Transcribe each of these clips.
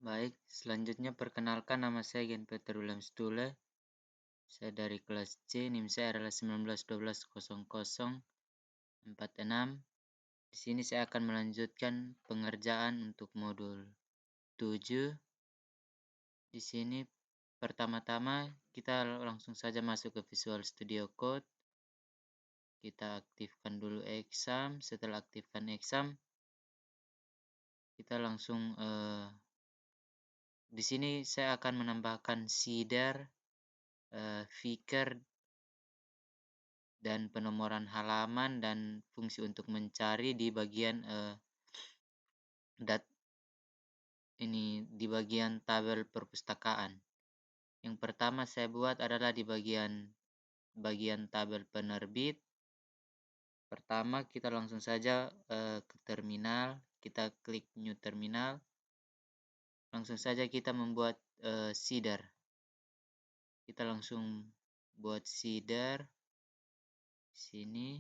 Baik, selanjutnya perkenalkan, nama saya Gen Peter William Stule. Saya dari kelas C, NIM saya adalah 19120046. Di sini saya akan melanjutkan pengerjaan untuk modul 7. Di sini pertama-tama kita langsung saja masuk ke Visual Studio Code. Kita aktifkan dulu exam. Setelah aktifkan exam, kita langsung di sini saya akan menambahkan shader, figure, dan penomoran halaman dan fungsi untuk mencari di bagian di bagian tabel perpustakaan. Yang pertama saya buat adalah di bagian tabel penerbit. Pertama kita langsung saja ke terminal, kita klik new terminal. Langsung saja kita membuat shader. Kita langsung buat shader sini,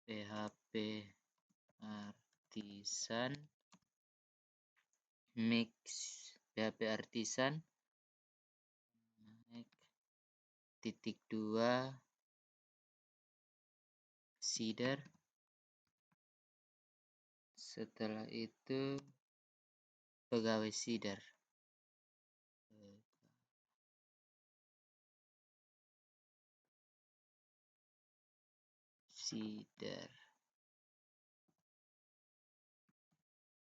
PHP Artisan Mix, PHP Artisan -2 shader. Setelah itu pegawai shader.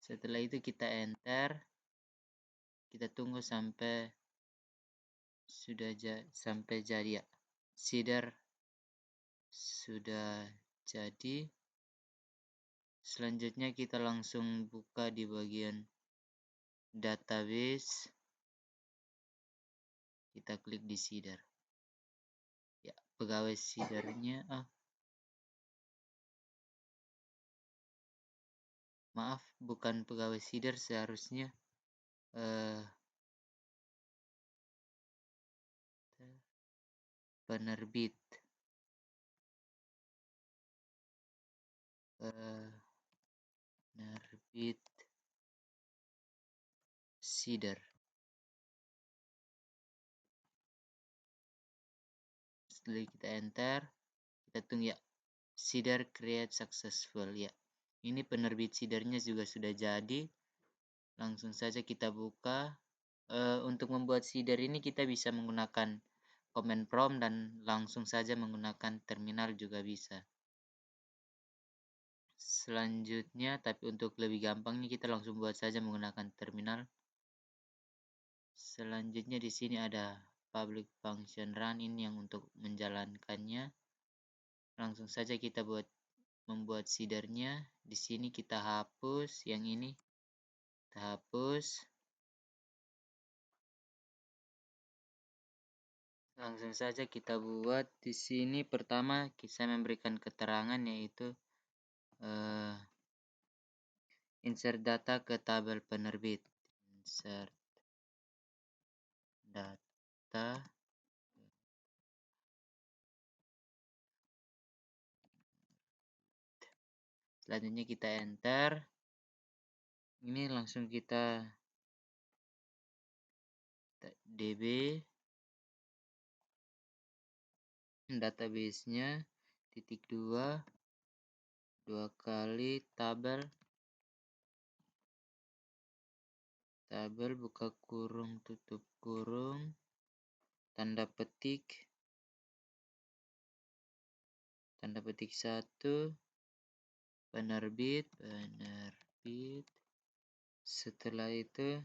Setelah itu kita enter. Kita tunggu sampai sampai jadi ya. Shader sudah jadi. Selanjutnya kita langsung buka di bagian database. Kita klik di shader. Ya, pegawai shadernya maaf, bukan pegawai shader, seharusnya penerbit. Penerbit shader. Setelah kita enter, kita tunggu ya. Shader create successful ya. Ini penerbit shadernya juga sudah jadi. Langsung saja kita buka. Untuk membuat shader ini kita bisa menggunakan command prompt dan langsung saja menggunakan terminal juga bisa. Selanjutnya, tapi untuk lebih gampangnya kita langsung buat saja menggunakan terminal. Selanjutnya di sini ada public function run, ini yang untuk menjalankannya. Langsung saja kita membuat shadernya. Di sini kita hapus yang ini. Kita hapus. Langsung saja kita buat di sini. Pertama saya memberikan keterangan, yaitu insert data ke tabel penerbit. Insert data selanjutnya kita enter. Ini langsung kita db database-nya -2 kali tabel buka kurung tutup kurung tanda petik 1 penerbit. Setelah itu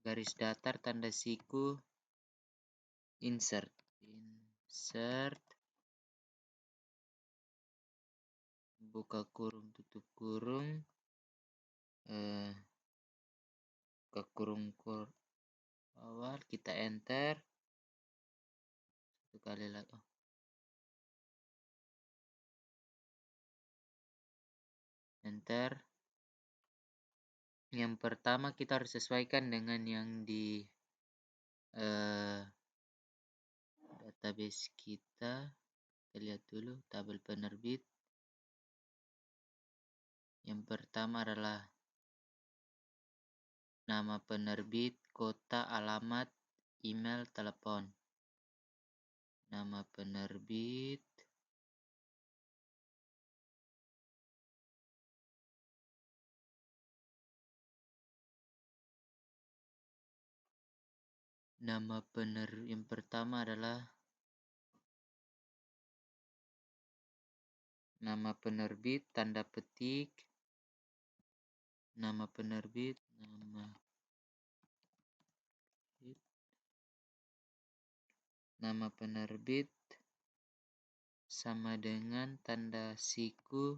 garis datar tanda siku insert buka kurung tutup kurung ke kurung awal, kita enter 1 kali lagi. Enter. Yang pertama kita harus sesuaikan dengan yang di database kita. Kita lihat dulu tabel penerbit. Yang pertama adalah nama penerbit, kota, alamat, email, telepon. Nama penerbit, yang pertama adalah nama penerbit, tanda petik, nama penerbit, nama penerbit sama dengan tanda siku,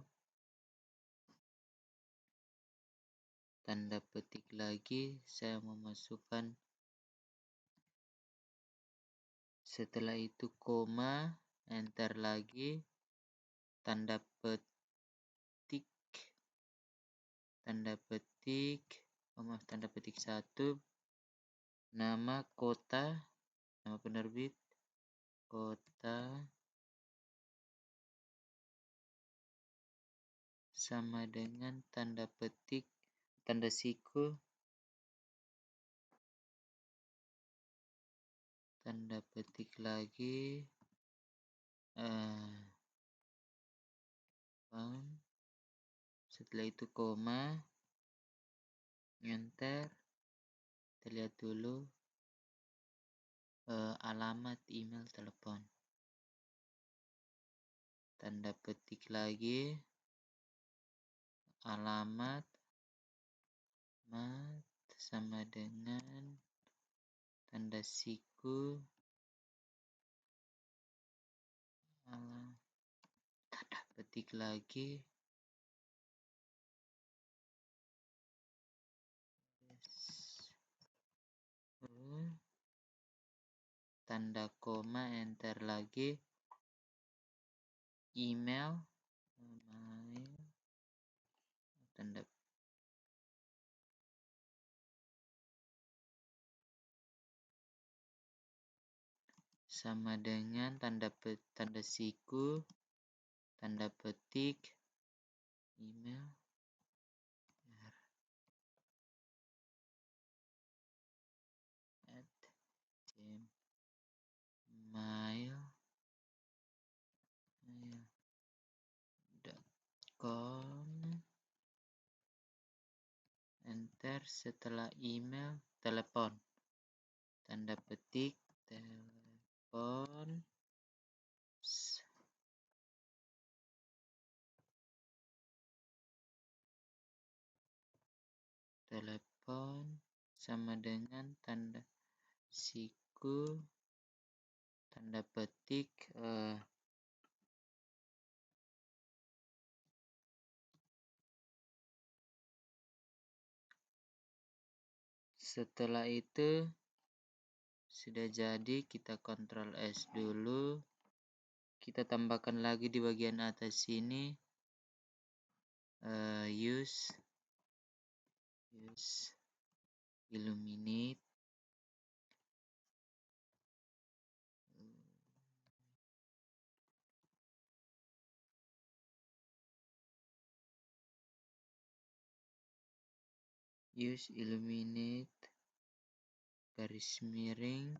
tanda petik lagi, saya memasukkan, setelah itu koma, enter lagi, tanda petik, tanda petik satu, nama kota, nama penerbit, kota, sama dengan tanda petik, tanda siku, tanda petik lagi, setelah itu koma, enter, kita lihat dulu, alamat, email, telepon, tanda petik lagi, alamat, sama dengan tanda siku, tanda petik lagi, tanda koma, enter lagi, email, tanda sama dengan tanda siku, tanda petik, email, gmail.com, enter, setelah email, telepon, tanda petik, telepon, sama dengan tanda siku, tanda petik, setelah itu sudah jadi, kita Ctrl S dulu, kita tambahkan lagi di bagian atas sini, use illuminate, garis miring,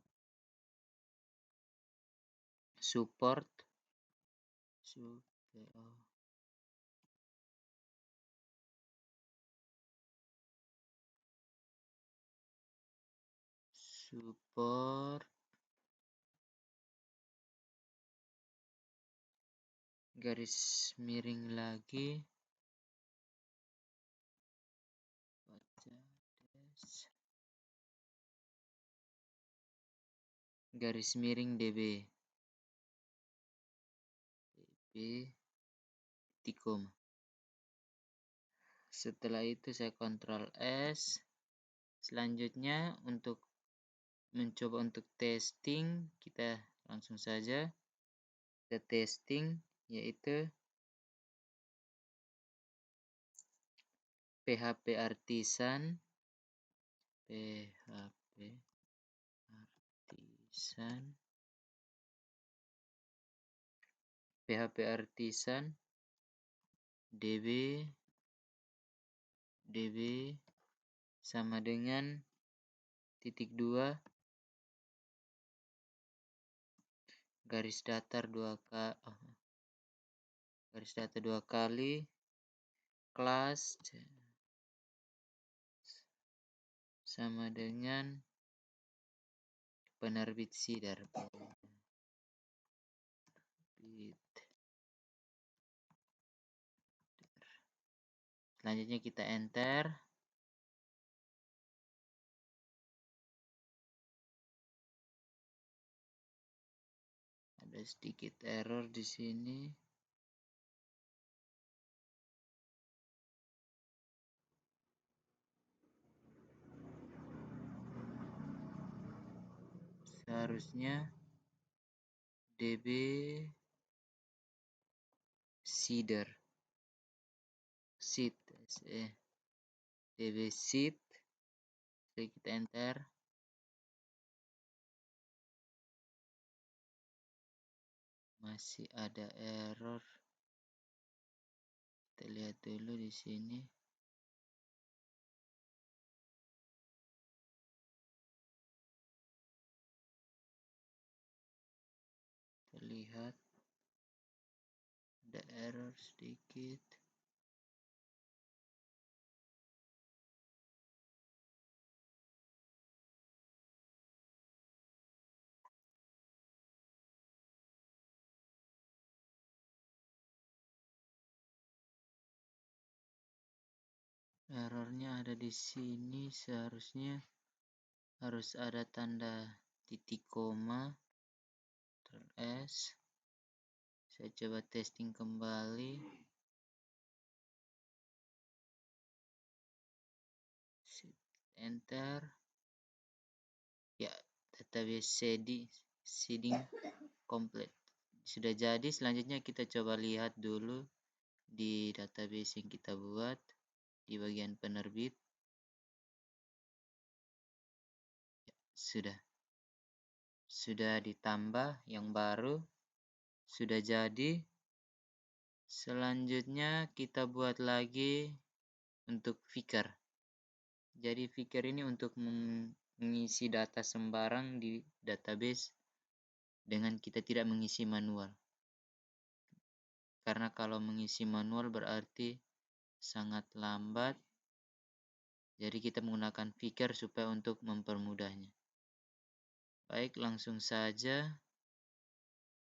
support, garis miring lagi, garis miring db, tikum. Setelah itu saya Ctrl S. Selanjutnya untuk mencoba untuk testing, kita langsung saja ke testing, yaitu PHP Artisan, PHP Artisan, DB, db sama dengan titik 2 garis datar dua kali kelas sama dengan penerbit Sidar. Selanjutnya kita enter. Ada sedikit error di sini. Seharusnya db Sidar seed db seed. Kita enter. Masih ada error. Kita lihat dulu di sini. Terlihat ada error sedikit. Errornya ada di sini. Seharusnya harus ada tanda titik koma S. Saya coba testing kembali. Enter. Ya, database seeding complete. Sudah jadi. Selanjutnya kita coba lihat dulu di database yang kita buat di bagian penerbit. Ya, sudah ditambah yang baru. Sudah jadi. Selanjutnya kita buat lagi untuk Fikr. Jadi Fikr ini untuk mengisi data sembarang di database dengan kita tidak mengisi manual. Karena kalau mengisi manual berarti sangat lambat. Jadi kita menggunakan Fikr supaya untuk mempermudahnya. Baik, langsung saja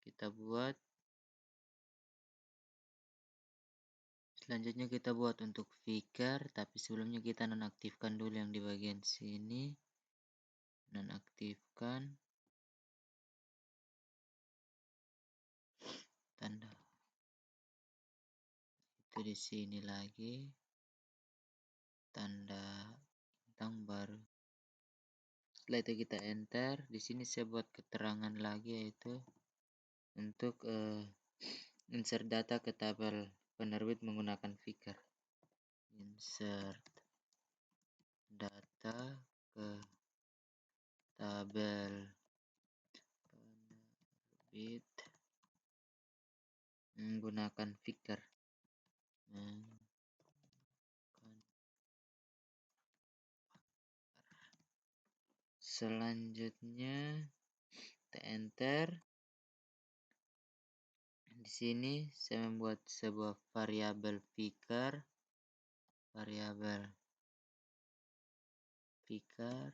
kita buat. Selanjutnya kita buat untuk Fikr, tapi sebelumnya kita nonaktifkan dulu yang di bagian sini. Nonaktifkan tanda itu di sini lagi, tanda bintang baru. Setelah itu kita enter. Di sini saya buat keterangan lagi, yaitu untuk insert data ke tabel penerbit menggunakan Fikr. Insert data ke tabel penerbit menggunakan Fikr. Selanjutnya kita enter. Di sini saya membuat sebuah variabel Fikr. Variabel Fikr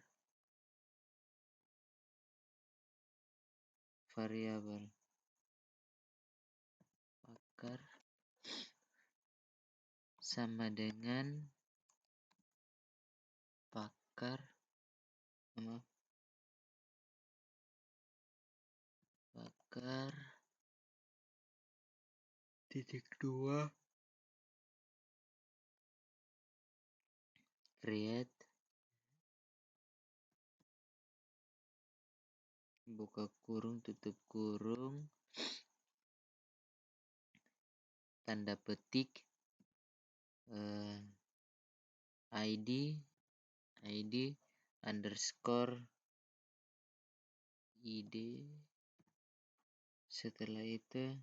sama dengan pakar titik 2 create buka kurung tutup kurung tanda petik ID underscore ID. Setelah itu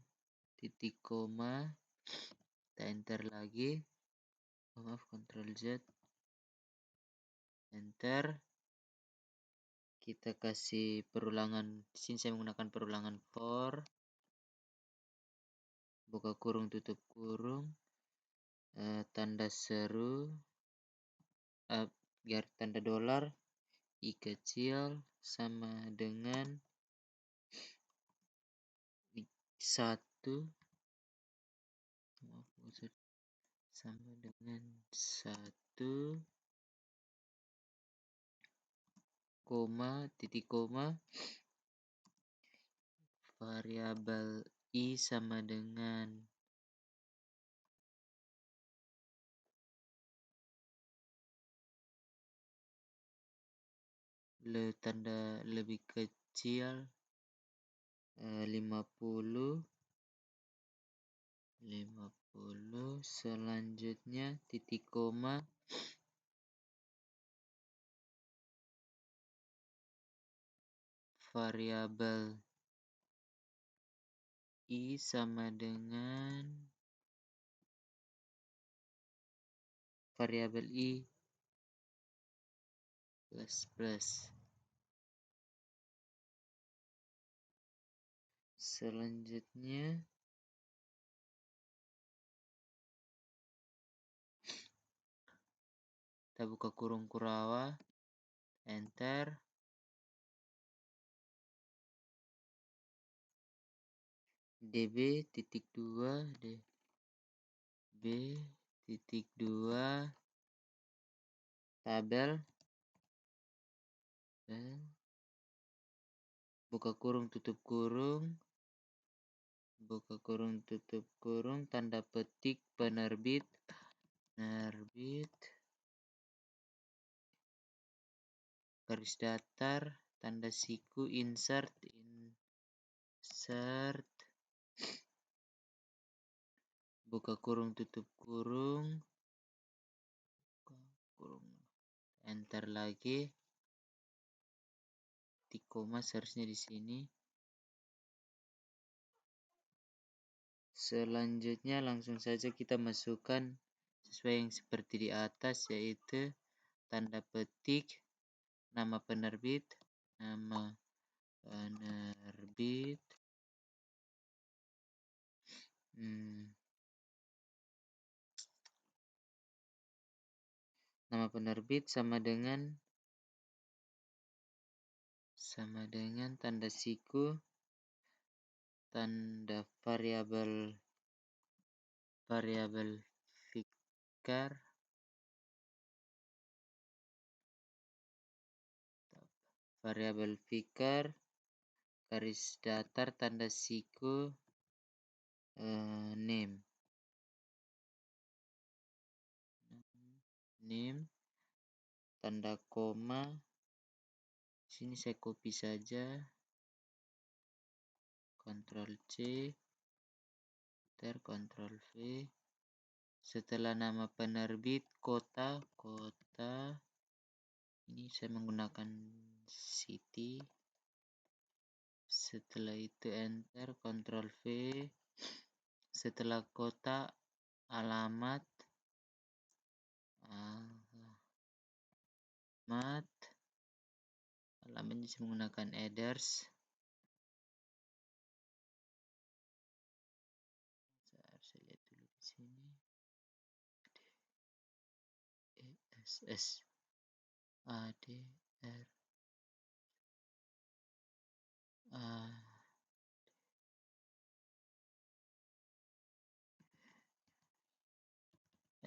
titik koma, kita enter lagi. maaf, Ctrl Z, enter. Kita kasih perulangan, di sini saya menggunakan perulangan for, buka kurung tutup kurung, tanda seru, garis tanda dolar, i kecil sama dengan 1, sama dengan 1, koma, titik koma, variabel i sama dengan tanda lebih kecil 50, selanjutnya titik koma, variabel i sama dengan variabel i plus. Selanjutnya kita buka kurung kurawa, enter. db titik 2 db titik 2 tabel, buka kurung tutup kurung, tanda petik penerbit, garis datar, tanda siku, insert, buka kurung tutup kurung, enter lagi, titik koma seharusnya di sini. Selanjutnya langsung saja kita masukkan sesuai yang seperti di atas, yaitu tanda petik, nama penerbit, nama penerbit sama dengan tanda siku, tanda variabel fikar, garis datar, tanda siku, name, tanda koma. Sini saya copy saja, Ctrl C, Ctrl V. Setelah nama penerbit, kota, ini saya menggunakan city. Setelah itu enter, Ctrl V. Setelah kota, alamatnya saya menggunakan address. Saya lihat dulu di sini.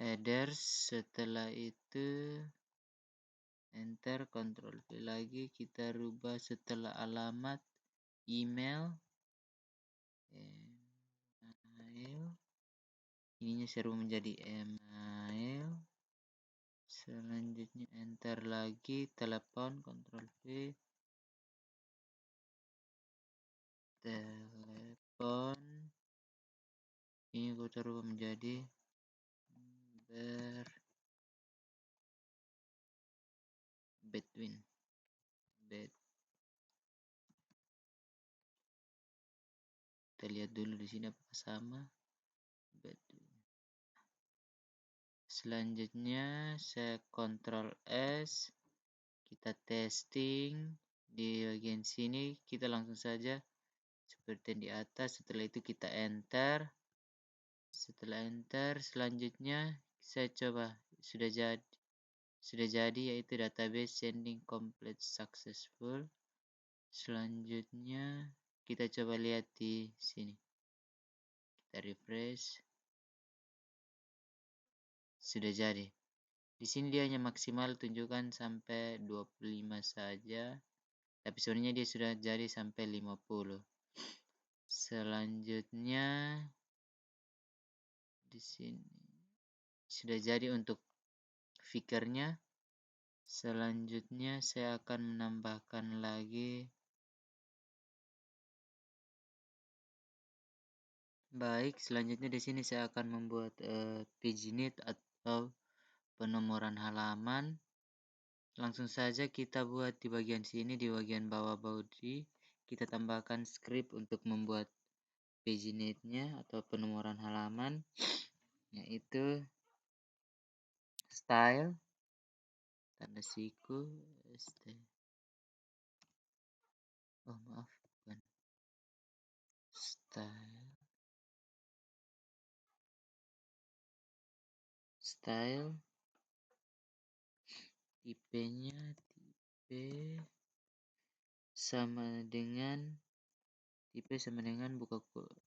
Address, setelah itu enter, Ctrl V lagi, kita rubah setelah alamat email, ininya saya rubah menjadi email. Selanjutnya enter lagi, telepon, Ctrl V, telepon, ini kita rubah menjadi Bedwin. Kita lihat dulu di sini apakah sama. Selanjutnya saya Ctrl S, kita testing. Di bagian sini kita langsung saja seperti yang di atas. Setelah itu kita enter. Setelah enter, selanjutnya saya coba sudah jadi yaitu database sending complete successful. Selanjutnya kita coba lihat di sini. Kita refresh. Sudah jadi. Di sini dia hanya maksimal tunjukkan sampai 25 saja. Tapi sebenarnya dia sudah jadi sampai 50. Selanjutnya di sini sudah jadi untuk figurnya. Selanjutnya saya akan menambahkan lagi. Baik, selanjutnya di sini saya akan membuat paginate atau penomoran halaman. Langsung saja kita buat di bagian sini, di bagian bawah body. Kita tambahkan script untuk membuat paginate-nya atau penomoran halaman, yaitu style tanda siku bukan style tipenya tipe sama dengan buka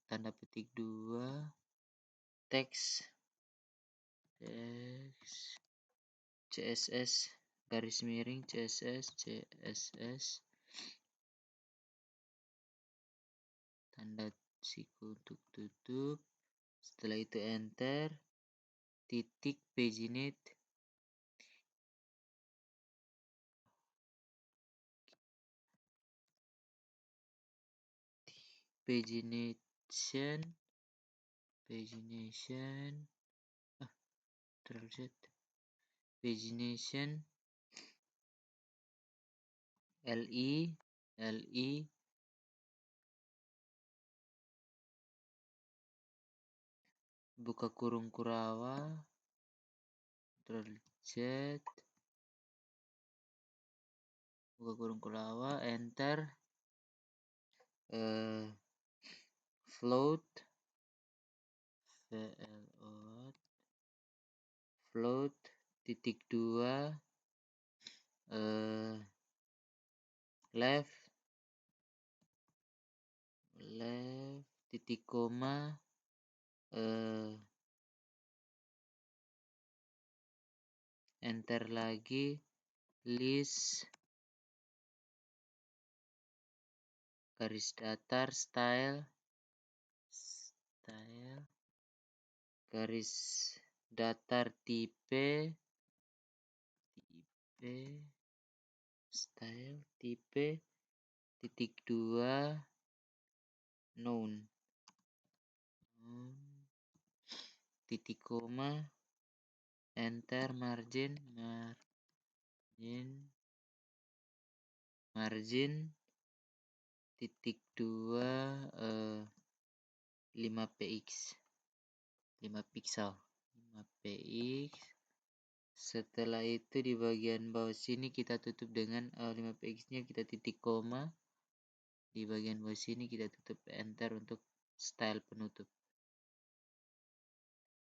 tanda petik 2 teks CSS garis miring CSS tanda siku untuk tutup. Setelah itu enter, titik paginate, pagination li buka kurung kurawa Ctrl Z buka kurung kurawa enter, float titik 2 left titik koma enter lagi, list garis datar style garis datar tipe style tipe titik 2 noun titik koma enter, margin titik 2 5 px 5 pixel 5 px. Setelah itu di bagian bawah sini kita tutup dengan 5 px nya kita titik koma, di bagian bawah sini kita tutup enter untuk style penutup.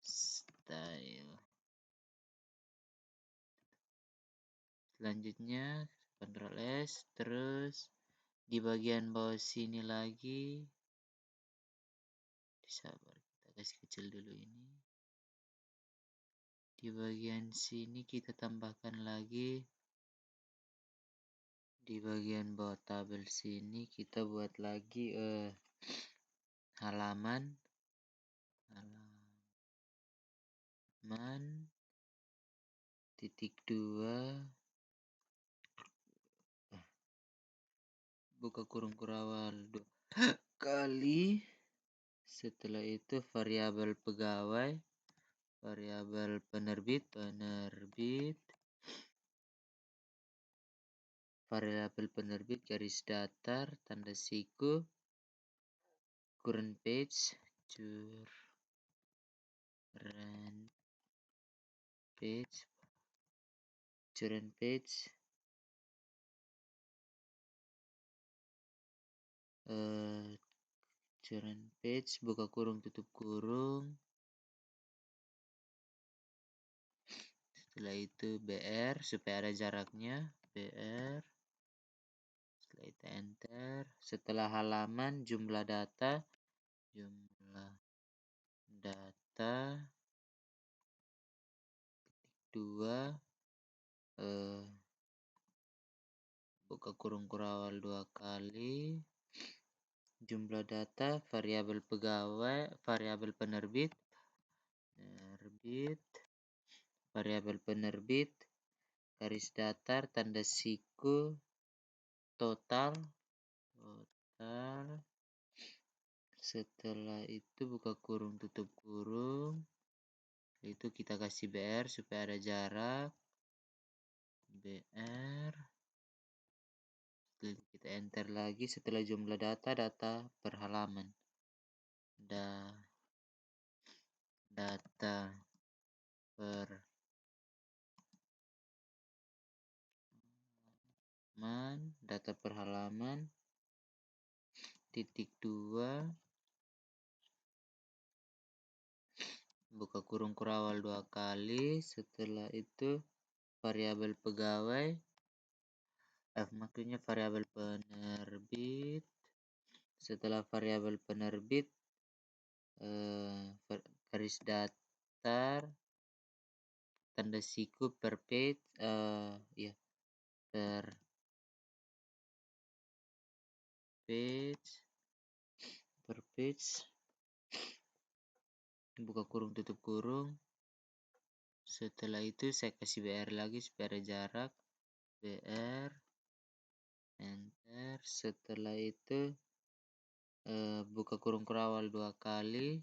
Style. Selanjutnya Ctrl S, terus di bagian bawah sini lagi, sabar kita kasih kecil dulu ini. Di bagian sini kita tambahkan lagi, di bagian bawah tabel sini kita buat lagi halaman titik 2 buka kurung kurawal 2 kali. Setelah itu variabel pegawai, variabel penerbit, variabel penerbit garis datar tanda siku current page page, current page, current page, buka kurung tutup kurung. Setelah itu BR supaya ada jaraknya, BR. Setelah itu enter. Setelah halaman jumlah data ketik 2, buka kurung kurawal 2 kali, jumlah data, variabel pegawai, variabel penerbit, variabel penerbit, garis datar, tanda siku, total. Setelah itu buka kurung tutup kurung, itu kita kasih BR supaya ada jarak, BR. Kita enter lagi. Setelah jumlah data per halaman, data per halaman, titik 2, buka kurung kurawal 2 kali. Setelah itu variabel pegawai, maksudnya variabel penerbit. Setelah variabel penerbit, garis datar, tanda siku per page, per page, buka kurung tutup kurung. Setelah itu saya kasih BR lagi supaya ada jarak, BR, enter. Setelah itu buka kurung kurawal 2 kali,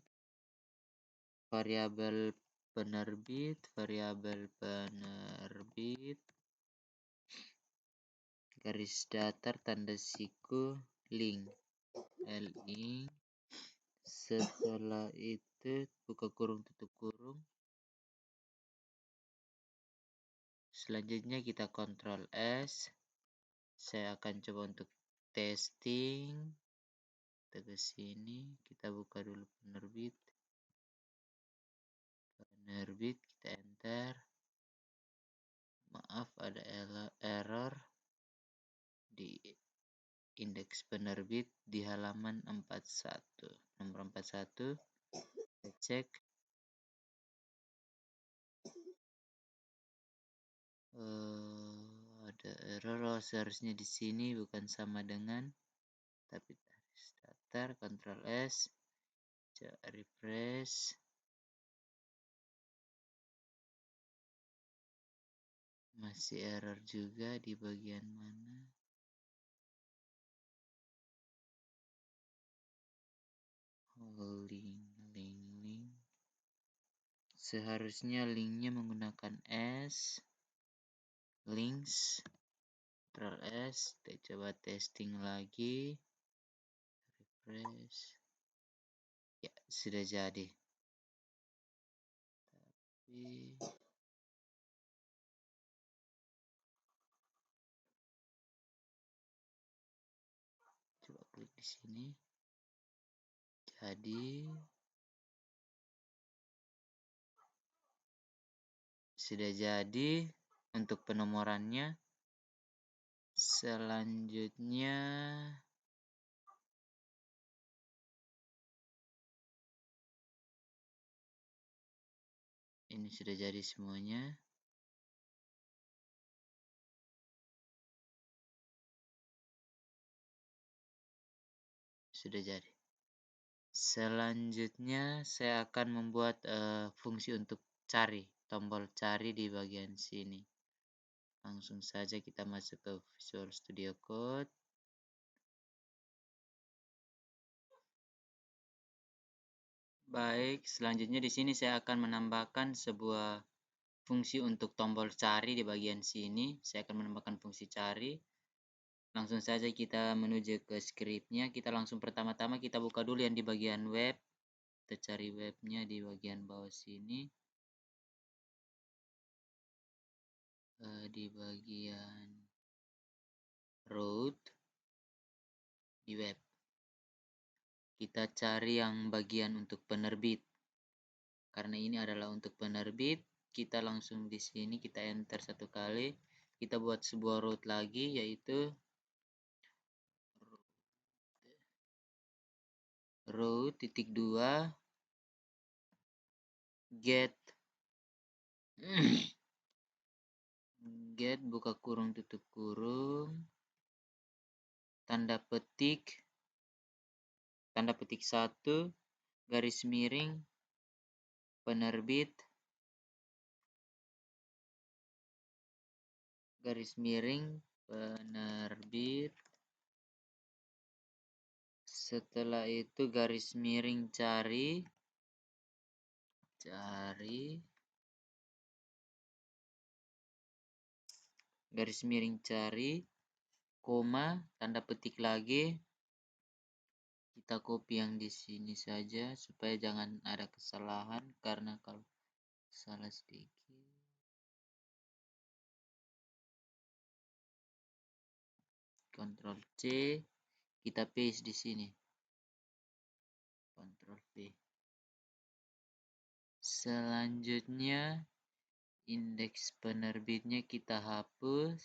variabel penerbit, garis datar, tanda siku, link, link. Setelah itu buka kurung tutup kurung. Selanjutnya kita Ctrl S. Saya akan coba untuk testing. Kita ke sini, kita buka dulu penerbit, kita enter. Maaf, ada error di indeks penerbit di halaman 41, nomor 41. Kita cek. Ada error, seharusnya di sini bukan sama dengan, tapi datar, Ctrl S, refresh. Masih error juga di bagian mana? Link. Seharusnya linknya menggunakan S. Links. Ctrl S. Kita coba testing lagi. Refresh. Ya, sudah jadi. Tapi coba klik di sini. Jadi sudah jadi untuk penomorannya. Selanjutnya ini sudah jadi semuanya. Sudah jadi. Selanjutnya saya akan membuat fungsi untuk cari, tombol cari di bagian sini. Langsung saja kita masuk ke Visual Studio Code. Baik, selanjutnya di sini saya akan menambahkan sebuah fungsi untuk tombol cari di bagian sini. Saya akan menambahkan fungsi cari. Langsung saja kita menuju ke scriptnya. Kita langsung pertama-tama kita buka dulu yang di bagian web. Kita cari webnya di bagian bawah sini. di bagian root di web. Kita cari yang bagian untuk penerbit. Karena ini adalah untuk penerbit, kita langsung di sini kita enter satu kali. Kita buat sebuah root lagi, yaitu root titik 2 get get buka kurung tutup kurung tanda petik 1 garis miring penerbit garis miring penerbit. Setelah itu garis miring cari garis miring cari koma tanda petik lagi. Kita copy yang di sini saja supaya jangan ada kesalahan, karena kalau salah sedikit Ctrl C, kita paste di sini. Ctrl V. Selanjutnya indeks penerbitnya kita hapus.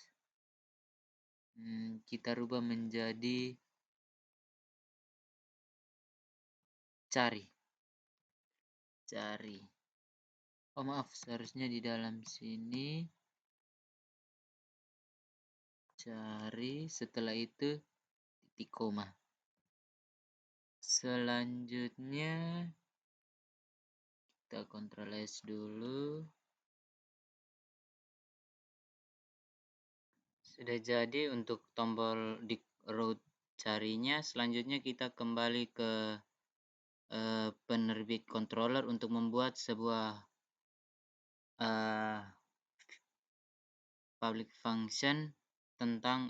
Kita rubah menjadi cari. Oh maaf, seharusnya di dalam sini cari, setelah itu titik koma. Selanjutnya kita Ctrl S dulu. Sudah jadi untuk tombol di root carinya. Selanjutnya kita kembali ke penerbit controller untuk membuat sebuah public function tentang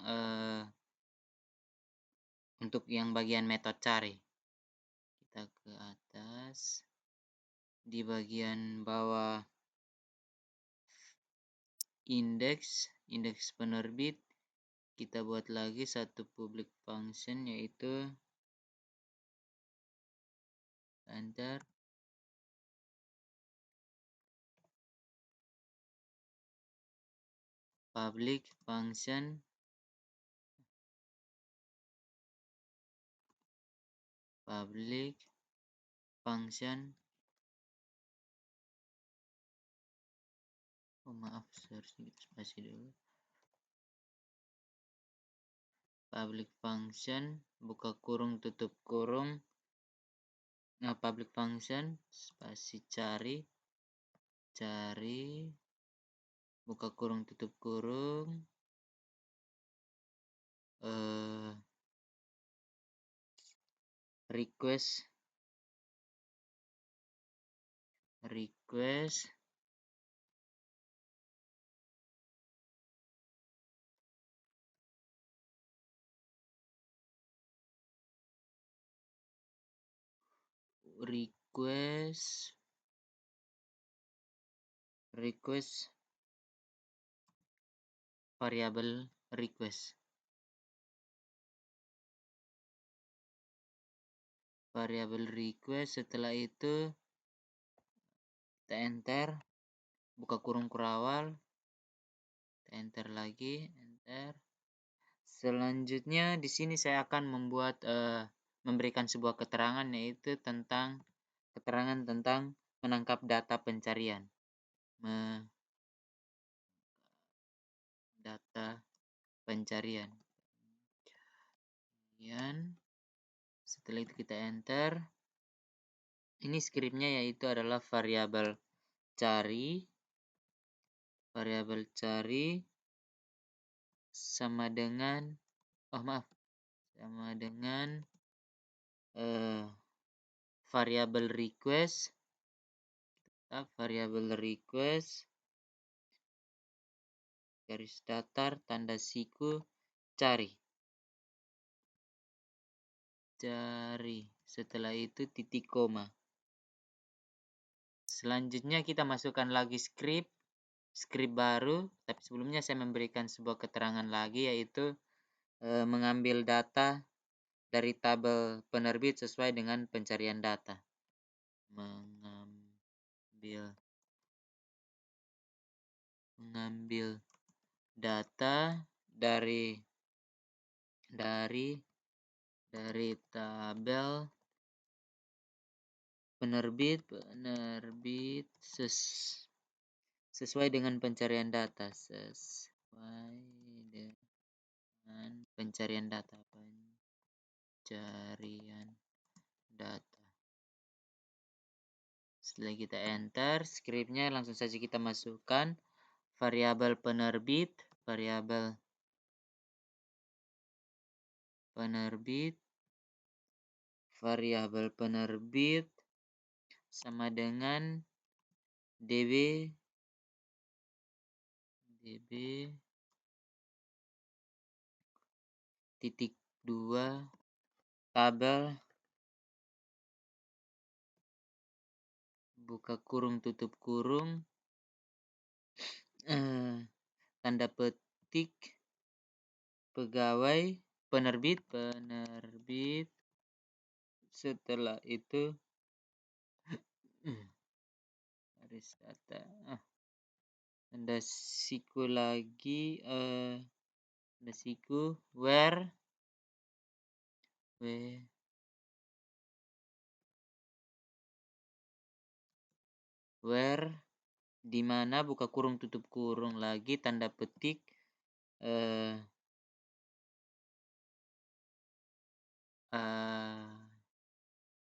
untuk yang bagian metode cari. Kita ke atas, di bagian bawah indeks penerbit, kita buat lagi satu public function, yaitu enter public function oh maaf, seharusnya kita spasi dulu. Public function buka kurung tutup kurung, public function spasi cari buka kurung tutup kurung request variable request. Setelah itu kita enter, buka kurung kurawal, kita enter lagi, enter. Selanjutnya di sini saya akan membuat memberikan sebuah keterangan, yaitu keterangan tentang menangkap data pencarian. Kemudian setelah itu kita enter. Ini skripnya yaitu adalah variabel cari sama dengan variabel request garis datar tanda siku cari. Setelah itu titik koma. Selanjutnya kita masukkan lagi skrip script baru, tapi sebelumnya saya memberikan sebuah keterangan lagi, yaitu mengambil data dari tabel penerbit sesuai dengan pencarian data. Mengambil data dari tabel penerbit sesuai dengan pencarian data. Pencarian data. Setelah kita enter, scriptnya langsung saja kita masukkan variabel penerbit sama dengan db titik 2 tabel buka kurung tutup kurung tanda petik pegawai penerbit. Setelah itu garis data tanda siku lagi, tanda siku where di mana buka kurung tutup kurung lagi tanda petik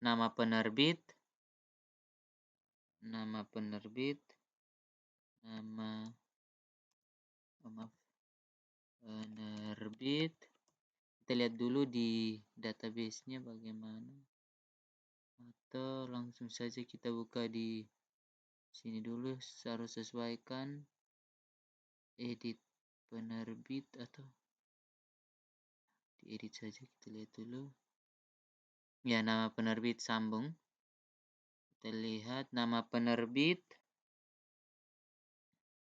nama penerbit kita lihat dulu di database-nya bagaimana, atau langsung saja kita buka di sini dulu. Harus sesuaikan edit penerbit atau diedit saja. Kita lihat dulu ya, nama penerbit sambung. Kita lihat nama penerbit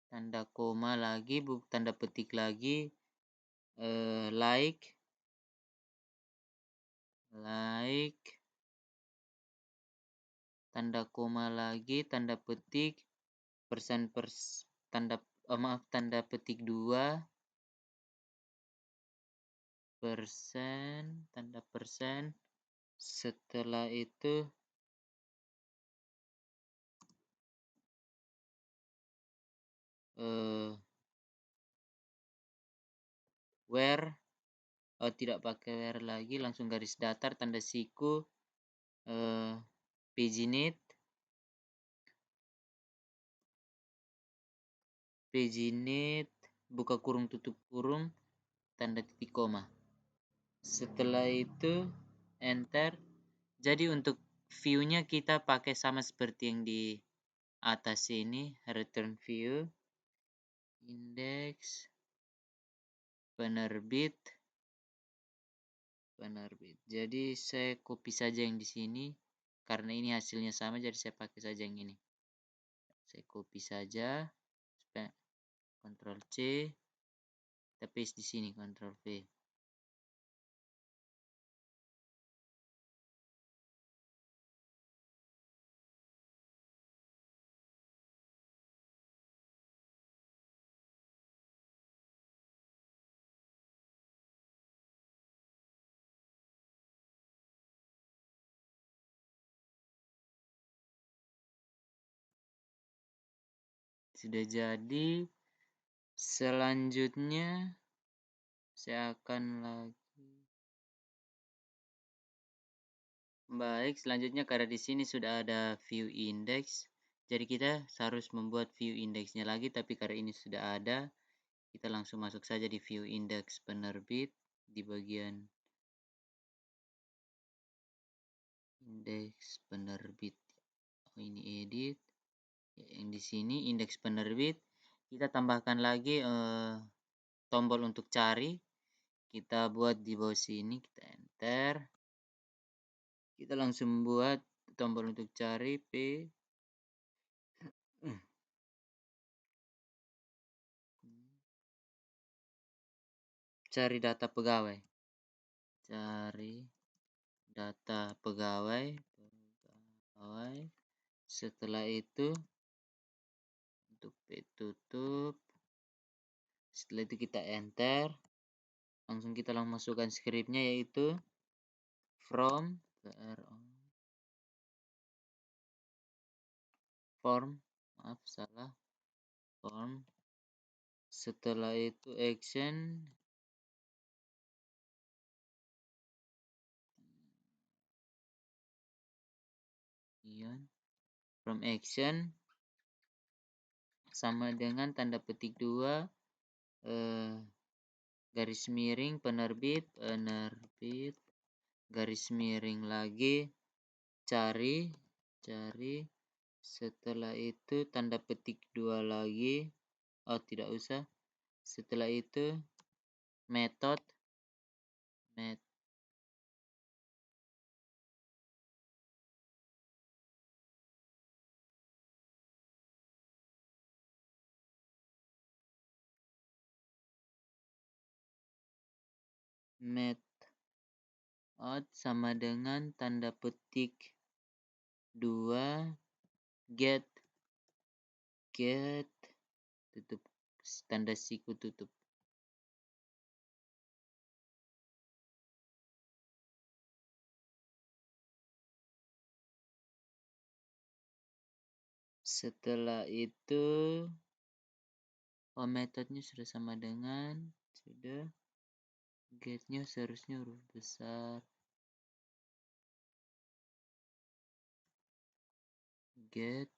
tanda koma lagi, tanda petik lagi, like tanda koma lagi, tanda petik tanda petik 2 persen, tanda persen. Setelah itu where, tidak pakai where lagi, langsung garis datar tanda siku paginate buka kurung tutup kurung tanda titik koma. Setelah itu enter. Jadi untuk view-nya kita pakai sama seperti yang di atas ini, return view, indeks penerbit. Jadi saya copy saja yang di sini karena ini hasilnya sama, jadi saya pakai saja yang ini. Saya copy saja, Ctrl C, kita paste di sini, Ctrl V. Sudah jadi. Selanjutnya saya akan selanjutnya karena di sini sudah ada view index, jadi kita harus membuat view indexnya lagi, tapi karena ini sudah ada, kita langsung masuk saja di view index penerbit di bagian indeks penerbit. Ini edit. Yang di sini indeks penerbit, kita tambahkan lagi tombol untuk cari. Kita buat di bawah sini, kita enter. Kita langsung buat tombol untuk cari cari data pegawai. Cari data pegawai. Setelah itu untuk tutup. Setelah itu kita enter. Langsung kita masukkan scriptnya, yaitu from form. Maaf, salah. Form. Setelah itu action. From action sama dengan tanda petik 2 garis miring penerbit garis miring lagi cari. Setelah itu tanda petik 2 lagi, tidak usah. Setelah itu method sama dengan tanda petik 2 get tutup, tanda siku tutup. Setelah itu metodenya sudah sama dengan, sudah. Getnya seharusnya huruf besar. Get.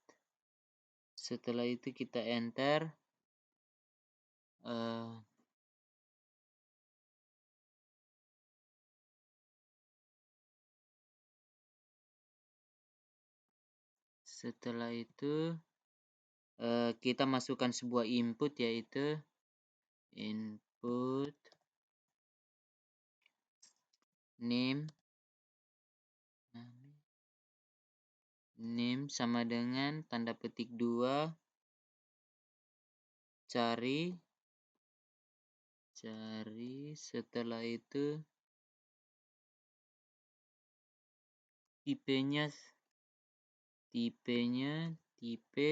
Setelah itu kita enter. Setelah itu kita masukkan sebuah input, yaitu input name sama dengan tanda petik 2 cari. Setelah itu tipenya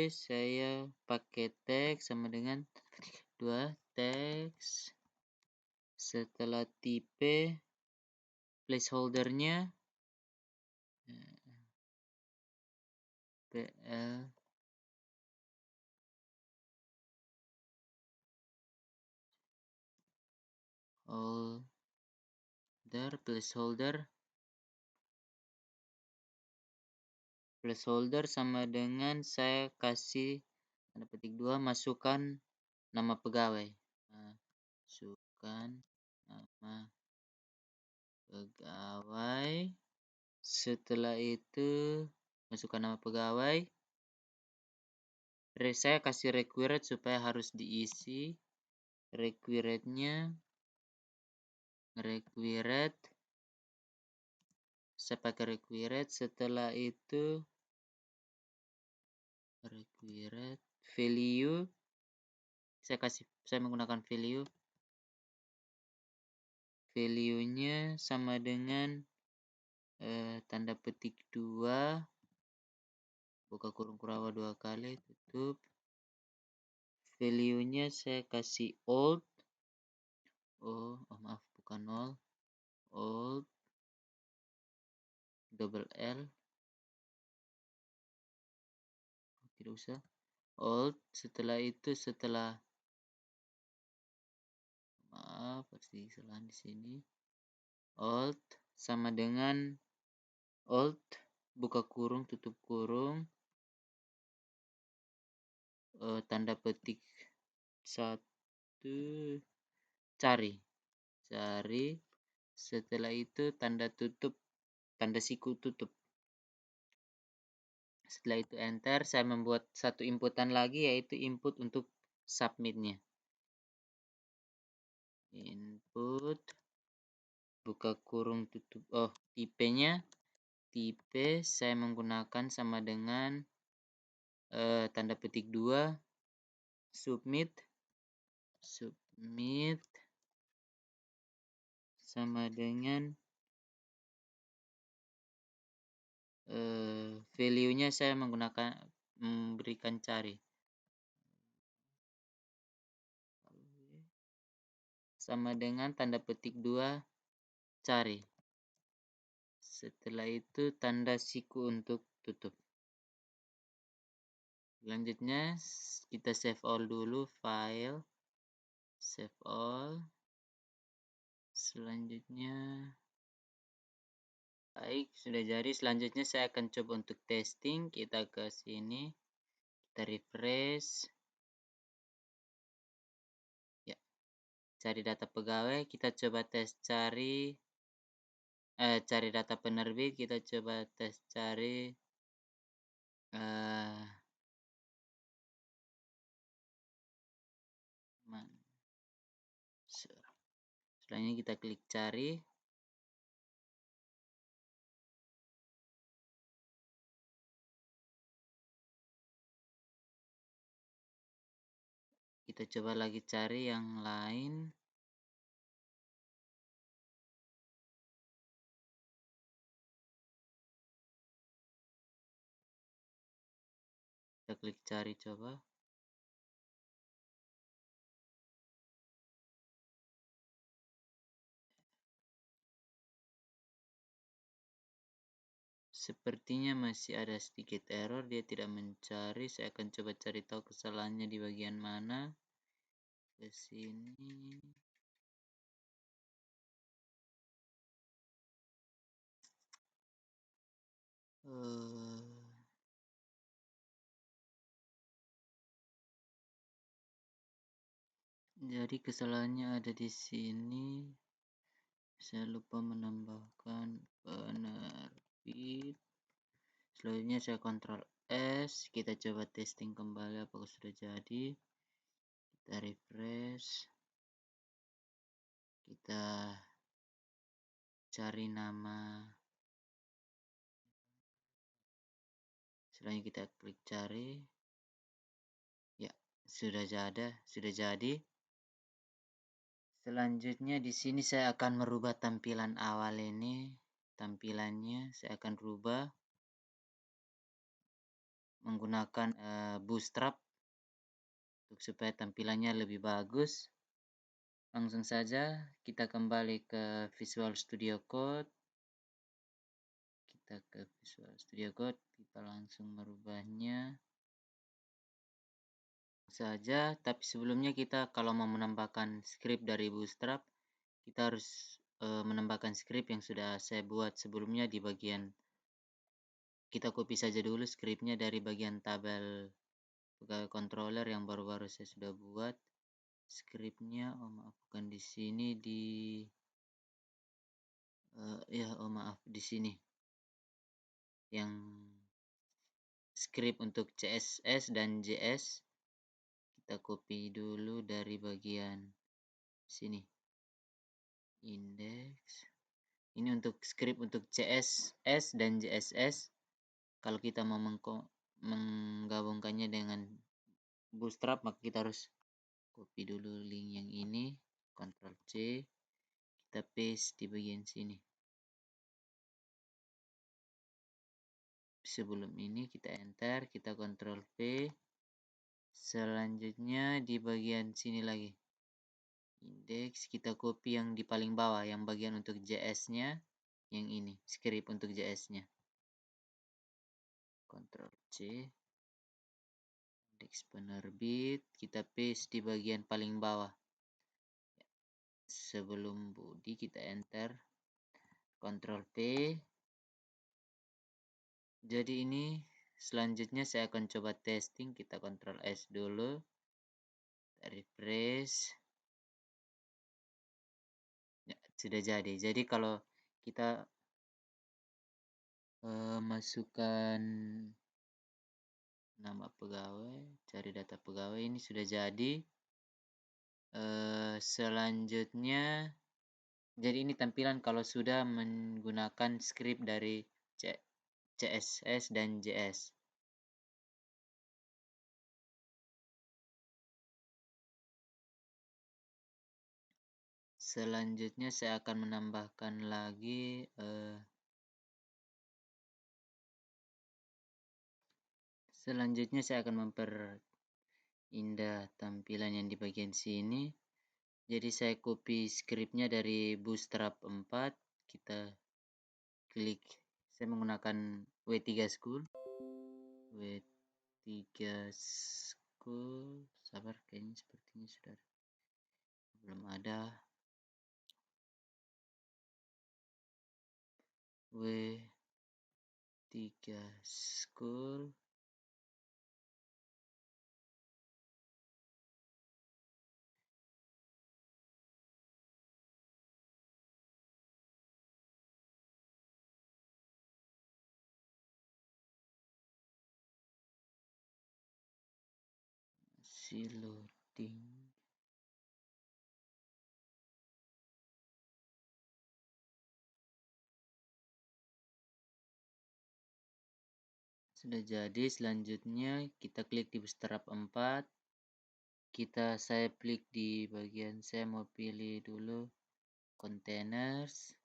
saya pakai teks sama dengan 2 teks. Setelah tipe placeholdernya PL placeholder sama dengan saya kasih tanda petik 2 masukkan nama pegawai. Masukkan nama pegawai. Setelah itu masukkan nama pegawai. Saya kasih required supaya harus diisi. Required saya pakai required. Setelah itu required value, saya menggunakan value-nya sama dengan tanda petik 2 buka kurung kurawa 2 kali, tutup. Value-nya saya kasih old. Maaf, bukan nol. Old double L, tidak usah. Old. Setelah itu maaf, pasti kesalahan di sini. Old sama dengan old buka kurung tutup kurung tanda petik 1 cari. Setelah itu tanda siku tutup. Setelah itu enter. Saya membuat satu inputan lagi, yaitu input untuk submitnya. Input buka kurung tutup. Tipenya saya menggunakan sama dengan tanda petik 2 submit sama dengan value-nya saya memberikan cari. Sama dengan tanda petik 2 cari. Setelah itu tanda siku untuk tutup. Selanjutnya kita save all dulu, file, save all. Selanjutnya baik, sudah jadi. Selanjutnya saya akan coba untuk testing. Kita ke sini, kita refresh. Ya, cari data pegawai. Kita coba tes cari data penerbit. Kita coba tes cari selanjutnya kita klik cari. Kita coba lagi cari yang lain. Kita klik cari coba. Sepertinya masih ada sedikit error, dia tidak mencari. Saya akan coba cari tahu kesalahannya di bagian mana. Ke sini. Jadi kesalahannya ada di sini. Saya lupa menambahkan penerbit. Selanjutnya saya Ctrl S. Kita coba testing kembali apakah sudah jadi. Kita refresh. Kita cari nama. Selanjutnya kita klik cari. Ya, sudah jadi. Selanjutnya di sini saya akan merubah tampilan awal ini. Tampilannya saya akan rubah menggunakan Bootstrap supaya tampilannya lebih bagus. Langsung saja kita kembali ke Visual Studio Code. Kita ke Visual Studio Code, kita langsung merubahnya saja. Tapi sebelumnya kita kalau mau menambahkan script dari Bootstrap, kita harus menambahkan script yang sudah saya buat sebelumnya di bagian. Kita copy saja dulu scriptnya dari bagian tabel pegawai controller yang baru-baru saya sudah buat. Scriptnya, maaf, bukan di sini, maaf, di sini. Yang script untuk CSS dan JS kita copy dulu dari bagian sini, index. Ini untuk script untuk CSS dan JSS. Kalau kita mau menggabungkannya dengan Bootstrap, maka kita harus copy dulu link yang ini, Ctrl C, kita paste di bagian sini. Sebelum ini kita enter, kita Ctrl V. Selanjutnya di bagian sini lagi, index, kita copy yang di paling bawah, yang bagian untuk JS-nya, yang ini, script untuk JS-nya. Ctrl C. Indeks penerbit, kita paste di bagian paling bawah. Sebelum body kita enter, Ctrl P. Jadi ini selanjutnya saya akan coba testing, kita Ctrl S dulu, kita refresh. Ya, sudah jadi. Jadi kalau kita masukkan nama pegawai, cari data pegawai, ini sudah jadi. Selanjutnya, jadi ini tampilan kalau sudah menggunakan script dari CSS dan JS. Selanjutnya saya akan menambahkan lagi memperindah tampilan yang di bagian sini. Jadi saya copy scriptnya dari Bootstrap 4, kita klik, saya menggunakan W3 School. W3 School, sabar, kayaknya sepertinya sudah belum ada. W3 School. Masih loading. Sudah jadi. Selanjutnya kita klik di Bootstrap 4. Saya klik di bagian, saya mau pilih dulu containers.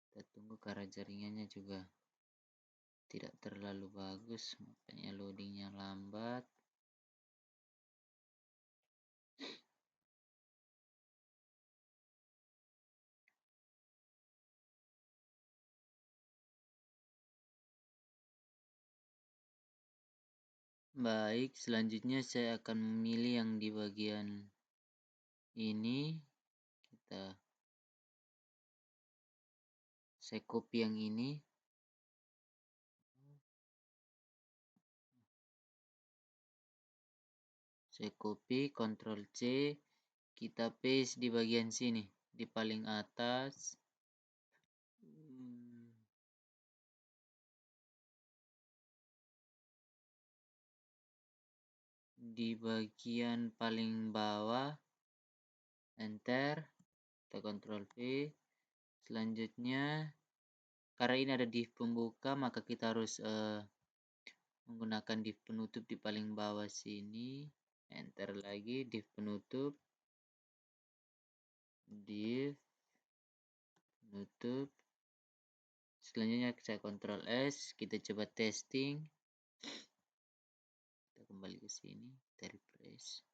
Kita tunggu karena jaringannya juga tidak terlalu bagus, makanya loadingnya lambat. Baik, selanjutnya saya akan memilih yang di bagian ini. Saya copy yang ini. Saya copy, Ctrl C, kita paste di bagian sini, di paling atas. Di bagian paling bawah, enter, kita Ctrl V. Selanjutnya, karena ini ada div pembuka, maka kita harus menggunakan div penutup di paling bawah sini. Enter lagi, div penutup, div penutup. Selanjutnya saya Ctrl S, kita coba testing. Kita kembali ke sini, kita refresh.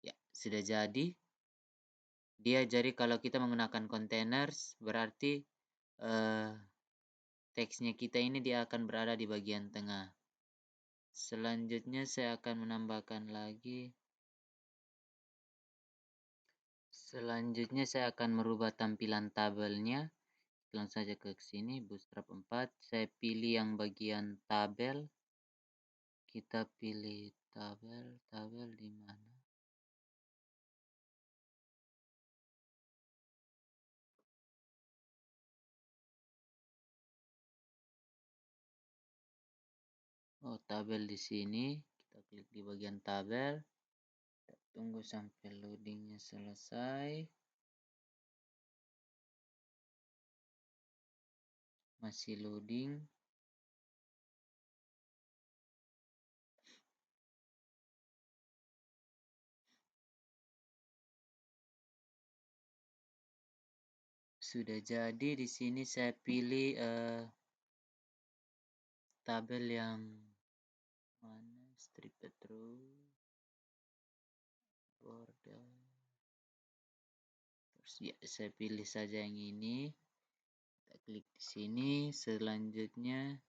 Ya, sudah jadi. Dia jadi kalau kita menggunakan containers, berarti teksnya kita ini dia akan berada di bagian tengah. Selanjutnya saya akan menambahkan lagi. Selanjutnya saya akan merubah tampilan tabelnya. Langsung saja ke sini, Bootstrap 4. Saya pilih yang bagian tabel. Kita pilih tabel di mana? Oh, tabel di sini. Kita klik di bagian tabel. Kita tunggu sampai loadingnya selesai. Masih loading. Sudah jadi. Di sini saya pilih tabel yang mana? Strip through, border. Terus ya, saya pilih saja yang ini. Kita klik di sini. Selanjutnya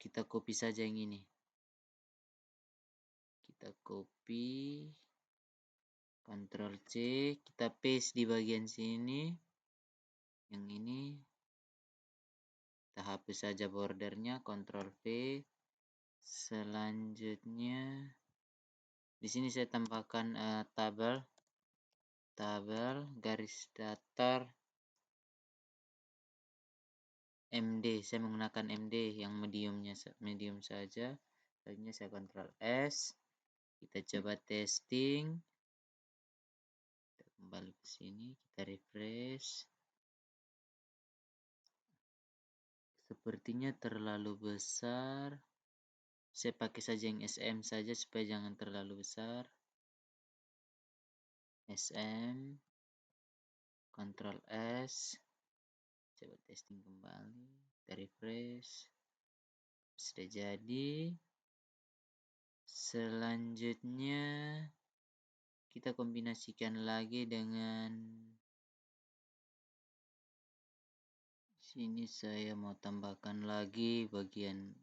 kita copy saja yang ini. Kita copy, Ctrl C, kita paste di bagian sini. Yang ini kita hapus saja bordernya, Ctrl V. Selanjutnya di sini saya tambahkan tabel garis datar MD. Saya menggunakan MD yang medium saja. Selanjutnya saya Ctrl S. Kita coba testing. Kita kembali ke sini, kita refresh. Sepertinya terlalu besar. Saya pakai saja yang SM saja supaya jangan terlalu besar. SM, Ctrl S. Coba testing kembali. Kita refresh. Sudah jadi. Selanjutnya kita kombinasikan lagi dengan sini. Saya mau tambahkan lagi bagian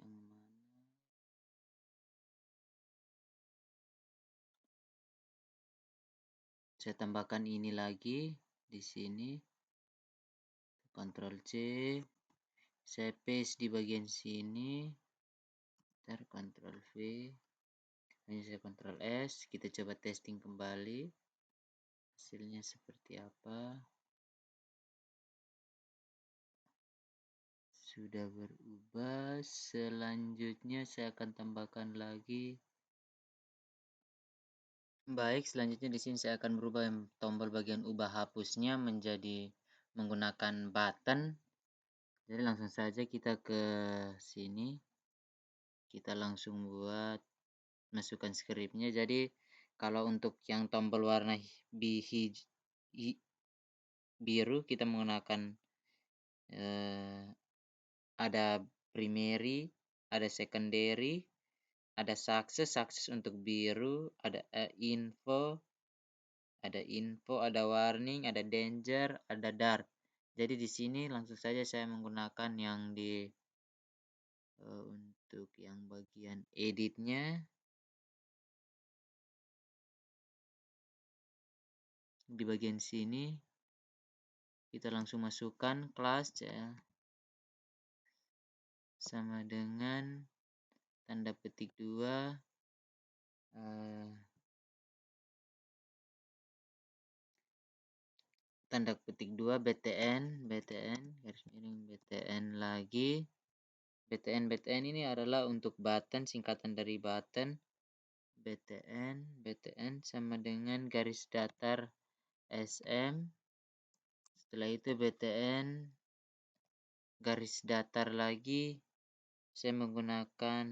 yang mana? Saya tambahkan ini lagi di sini. Ctrl C. Saya paste di bagian sini. Ntar Ctrl V. Hanya saya Ctrl S. Kita coba testing kembali. Hasilnya seperti apa? Sudah berubah. Selanjutnya saya akan tambahkan lagi. Baik, selanjutnya di sini saya akan merubah tombol bagian ubah hapusnya menjadi menggunakan button. Jadi langsung saja kita ke sini. Kita langsung buat masukkan scriptnya. Jadi kalau untuk yang tombol warna biru kita menggunakan ada primary, ada secondary, ada success untuk biru, ada info, ada warning, ada danger, ada dark. Jadi di sini langsung saja saya menggunakan yang di untuk yang bagian editnya. Di bagian sini kita langsung masukkan kelas ya, sama dengan tanda petik 2 tanda petik 2 btn garis miring btn lagi. Btn ini adalah untuk button, singkatan dari button. btn sama dengan garis datar sm. Setelah itu btn garis datar lagi. Saya menggunakan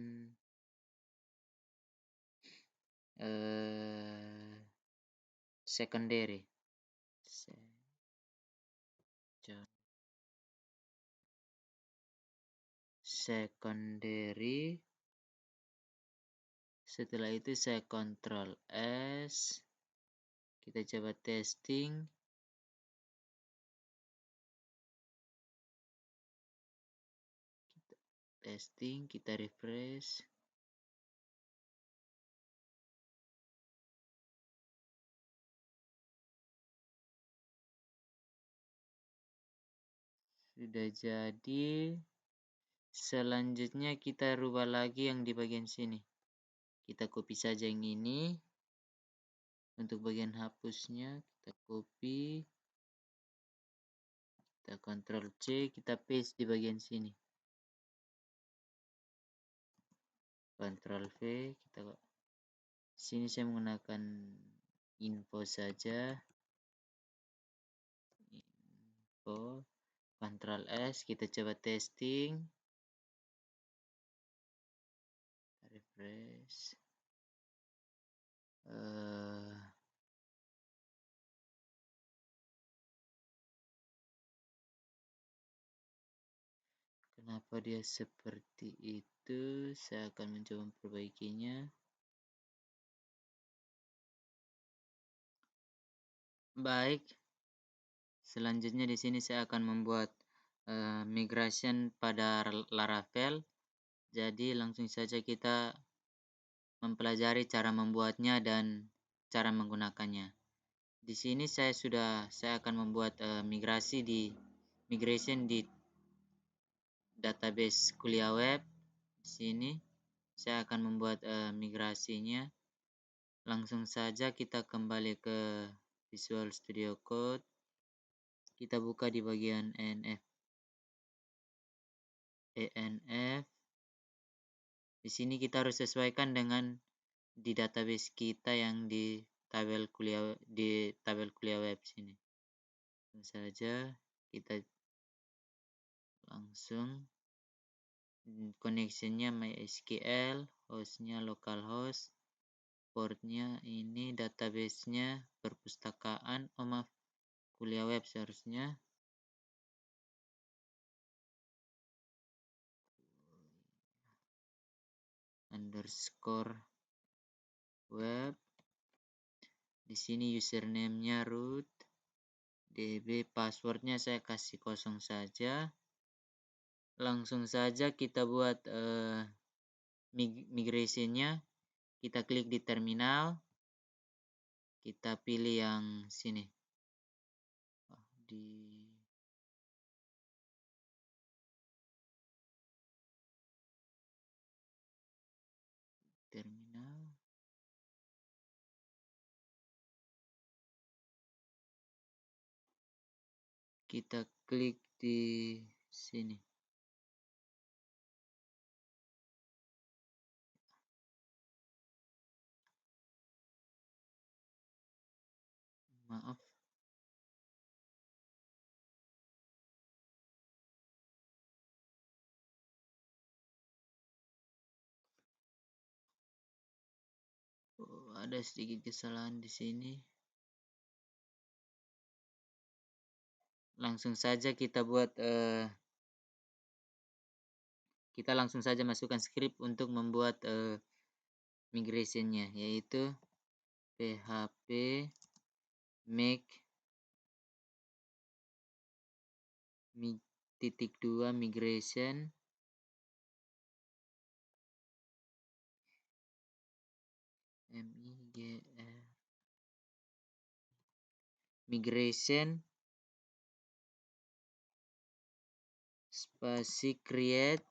secondary. Secondary. Setelah itu saya Ctrl S. Kita coba testing. Kita refresh. Sudah jadi. Selanjutnya kita rubah lagi yang di bagian sini. Kita copy saja yang ini. Untuk bagian hapusnya kita copy. Kita Ctrl C, kita paste di bagian sini. Ctrl V, kita sini saya menggunakan info saja. Info. Ctrl S, kita coba testing. Refresh. Kenapa dia seperti itu? Saya akan mencoba memperbaikinya. Baik. Selanjutnya di sini saya akan membuat migration pada Laravel. Jadi langsung saja kita mempelajari cara membuatnya dan cara menggunakannya. Di sini saya akan membuat migration di database kuliah web. Di sini saya akan membuat migrasinya. Langsung saja kita kembali ke Visual Studio Code. Kita buka di bagian env. Di sini kita harus sesuaikan dengan di database kita yang di tabel kuliah web sini. Langsung saja kita langsung connectionnya MySQL, hostnya localhost, portnya ini, databasenya perpustakaan, maaf, kuliah web seharusnya. Underscore web. Di sini username-nya root, db, passwordnya saya kasih kosong saja. Langsung saja kita buat migration-nya. Kita klik di terminal, kita pilih yang sini, di terminal. Kita klik di sini. Maaf. Oh, ada sedikit kesalahan di sini. Langsung saja kita buat kita langsung saja masukkan script untuk membuat migration-nya, yaitu php make -2 migration migration spasi create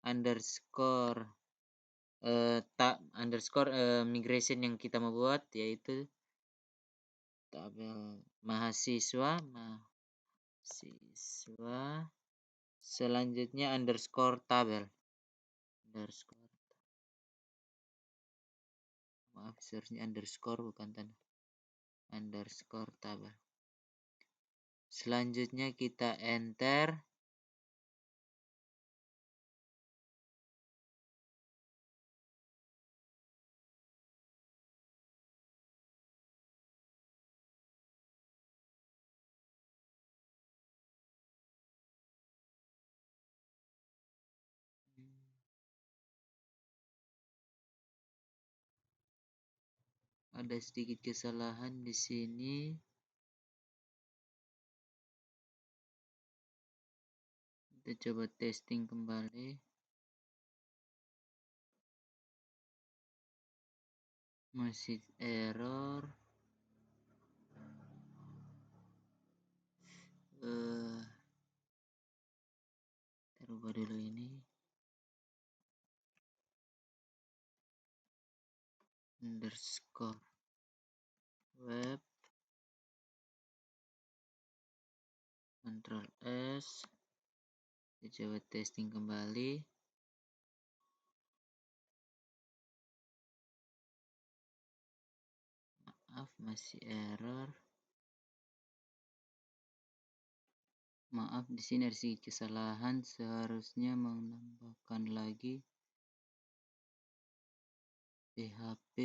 underscore migration yang kita mau buat, yaitu tabel mahasiswa, selanjutnya underscore tabel, maaf seharusnya underscore bukan tanda, underscore tabel. Selanjutnya kita enter. Ada sedikit kesalahan di sini. Kita coba testing kembali. Masih error. Kita ubah dulu ini. Underscore web. Ctrl S. Kita coba testing kembali. Maaf, masih error. Maaf, di sini ada sedikit kesalahan. Seharusnya menambahkan lagi php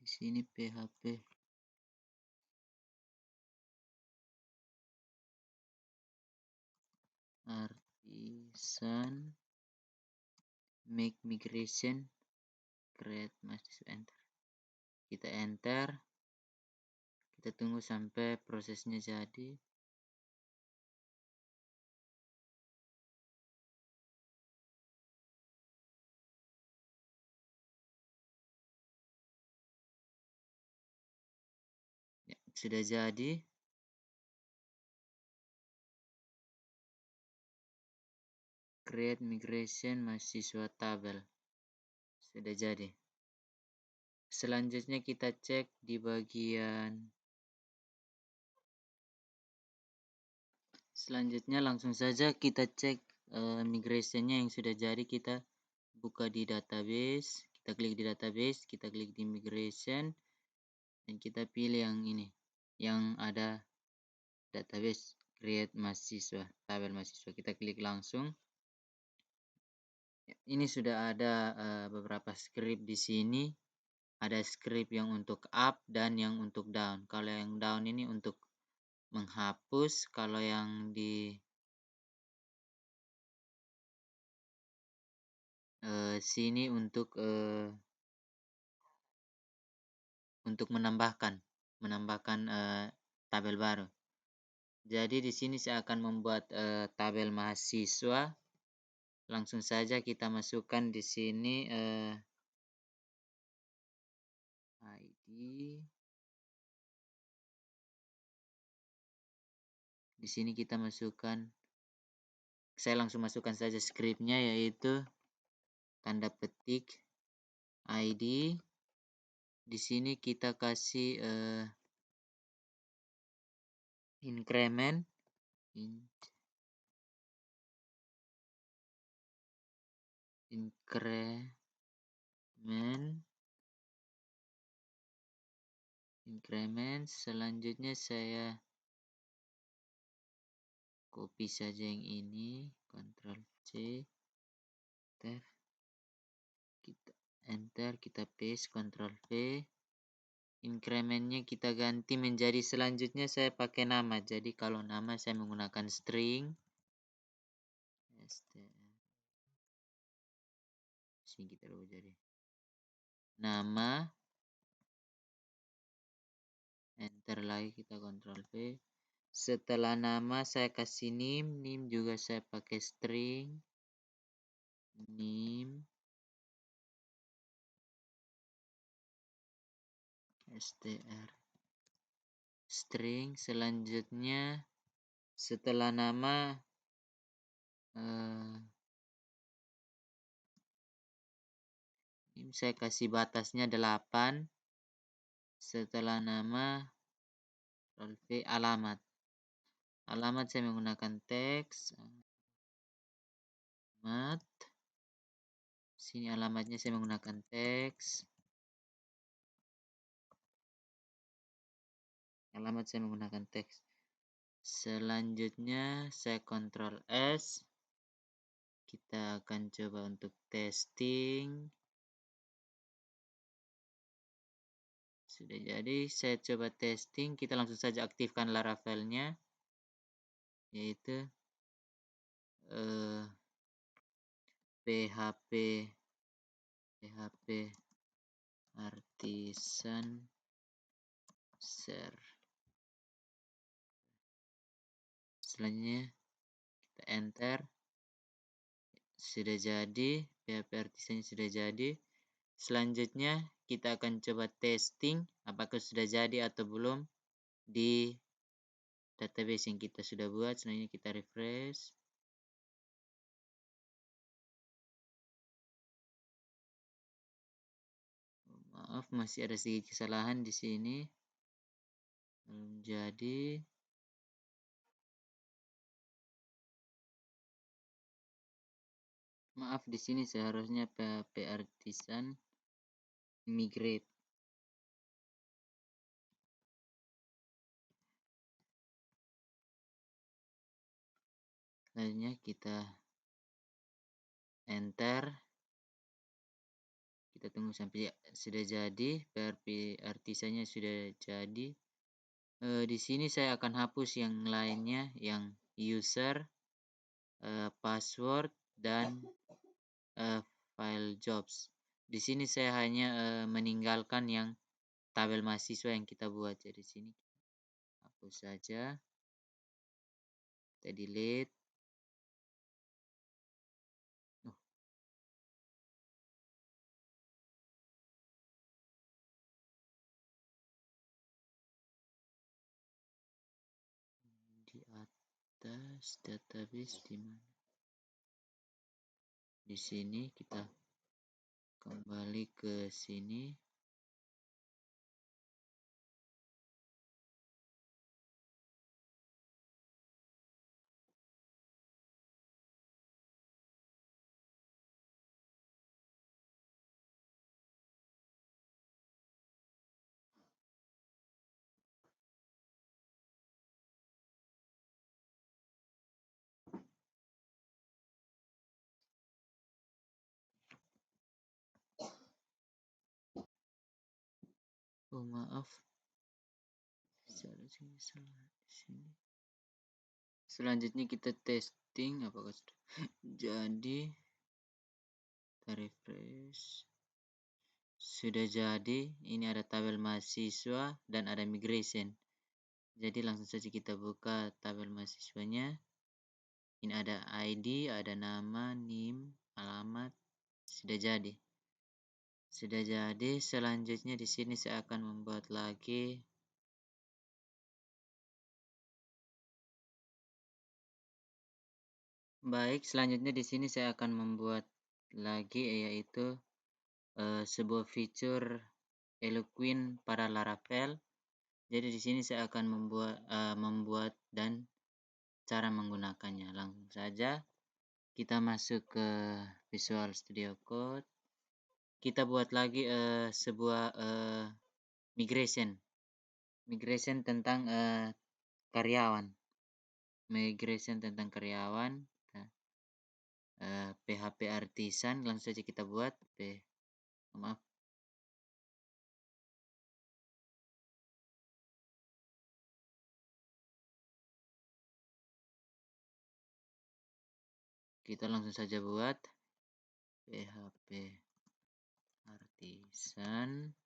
di sini php artisan make migration create mahasiswa enter. Kita enter. Kita tunggu sampai prosesnya jadi. Ya, sudah jadi. Create migration mahasiswa tabel. Sudah jadi. Selanjutnya kita cek di bagian selanjutnya langsung saja kita cek migrationnya yang sudah jadi. Kita buka di database, Kita klik di database, kita klik di migration, dan kita pilih yang ini, yang ada database create mahasiswa, tabel mahasiswa. Kita klik langsung. Ini sudah ada beberapa script di sini. Ada script yang untuk up dan yang untuk down. Kalau yang down ini untuk menghapus, kalau yang di sini untuk menambahkan tabel baru. Jadi di sini saya akan membuat tabel mahasiswa. Langsung saja kita masukkan di sini ID. Di sini kita masukkan, saya langsung masukkan saja scriptnya, yaitu tanda petik ID. Di sini kita kasih increment selanjutnya saya copy saja yang ini, Ctrl C, kita enter, kita paste, Ctrl V. Incrementnya kita ganti menjadi, selanjutnya saya pakai nama. Jadi kalau nama saya menggunakan string. Sini kita ubah jadi nama. Enter lagi, kita Ctrl V. Setelah nama saya kasih name juga saya pakai string. Name str string. Selanjutnya setelah nama ini saya kasih batasnya 8. Setelah nama alamat saya menggunakan teks. Alamat sini, alamatnya saya menggunakan teks. Alamat saya menggunakan teks. Selanjutnya saya Ctrl S. Kita akan coba untuk testing. Sudah jadi, saya coba testing. Kita langsung saja aktifkan Laravel-nya, yaitu PHP artisan share. Selanjutnya kita enter. Sudah jadi, PHP artisan sudah jadi. Selanjutnya kita akan coba testing apakah sudah jadi atau belum di database yang kita sudah buat. Selanjutnya kita refresh. Maaf, masih ada sedikit kesalahan di sini. Belum jadi. Maaf, di sini seharusnya PHP artisan migrate. Selanjutnya kita enter. Kita tunggu sampai sudah jadi. PHP artisannya sudah jadi. Di sini saya akan hapus yang lainnya, yang user, password, dan file jobs. Di sini saya hanya meninggalkan yang tabel mahasiswa yang kita buat. Jadi sini hapus saja. Kita delete. Di atas database di mana? Di sini kita kembali ke sini. Oh maaf, seharusnya salah di sini. Selanjutnya kita testing apakah sudah jadi. Kita refresh. Sudah jadi. Ini ada tabel mahasiswa dan ada migration. Jadi langsung saja kita buka tabel mahasiswanya. Ini ada ID, ada nama, NIM, alamat. Sudah jadi. Sudah jadi. Selanjutnya di sini saya akan membuat lagi. Baik, selanjutnya di sini saya akan membuat lagi yaitu sebuah fitur Eloquent pada Laravel. Jadi di sini saya akan membuat dan cara menggunakannya. Langsung saja kita masuk ke Visual Studio Code. Kita buat lagi sebuah migration tentang karyawan. Migration tentang karyawan. PHP Artisan langsung saja kita buat. Maaf. Kita langsung saja buat PHP Artisan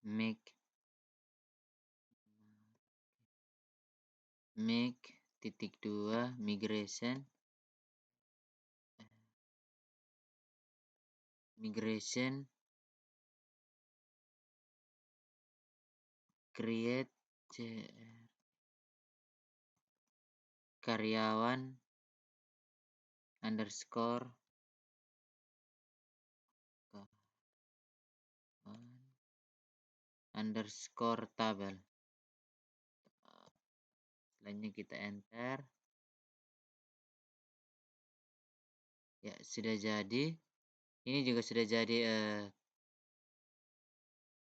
make titik 2 migration create karyawan underscore tabel. Selanjutnya kita enter. Ya, sudah jadi. Ini juga sudah jadi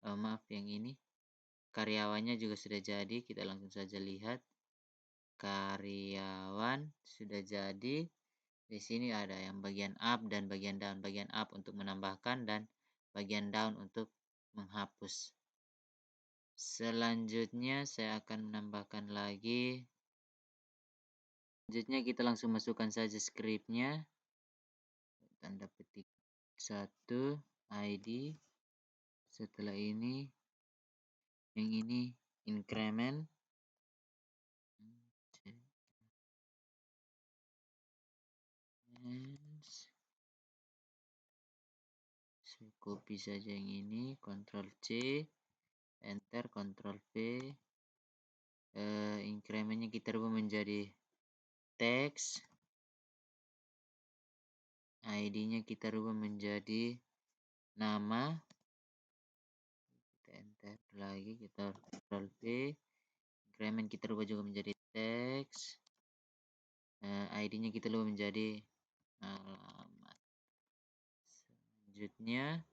maaf yang ini. Karyawannya juga sudah jadi. Kita langsung saja lihat. Karyawan sudah jadi. Di sini ada yang bagian up dan bagian down. Bagian up untuk menambahkan dan bagian down untuk menghapus. Selanjutnya saya akan menambahkan lagi. Selanjutnya kita langsung masukkan saja scriptnya. Tanda petik 1 ID. Setelah ini yang ini increment. Saya copy saja yang ini, Ctrl C, enter, Ctrl V. Incrementnya kita rubah menjadi teks. ID-nya kita rubah menjadi nama. Kita enter lagi, kita Ctrl V. Increment kita rubah juga menjadi teks. ID-nya kita rubah menjadi alamat. Selanjutnya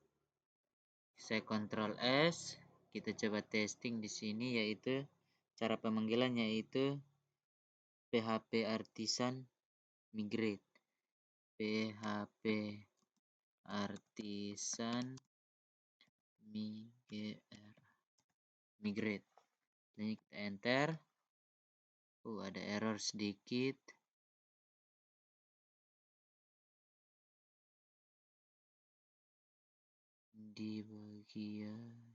saya Ctrl S. Kita coba testing di sini yaitu cara pemanggilannya yaitu PHP Artisan migrate. PHP Artisan migrate. Ini kita enter. Ada error sedikit. Di bagian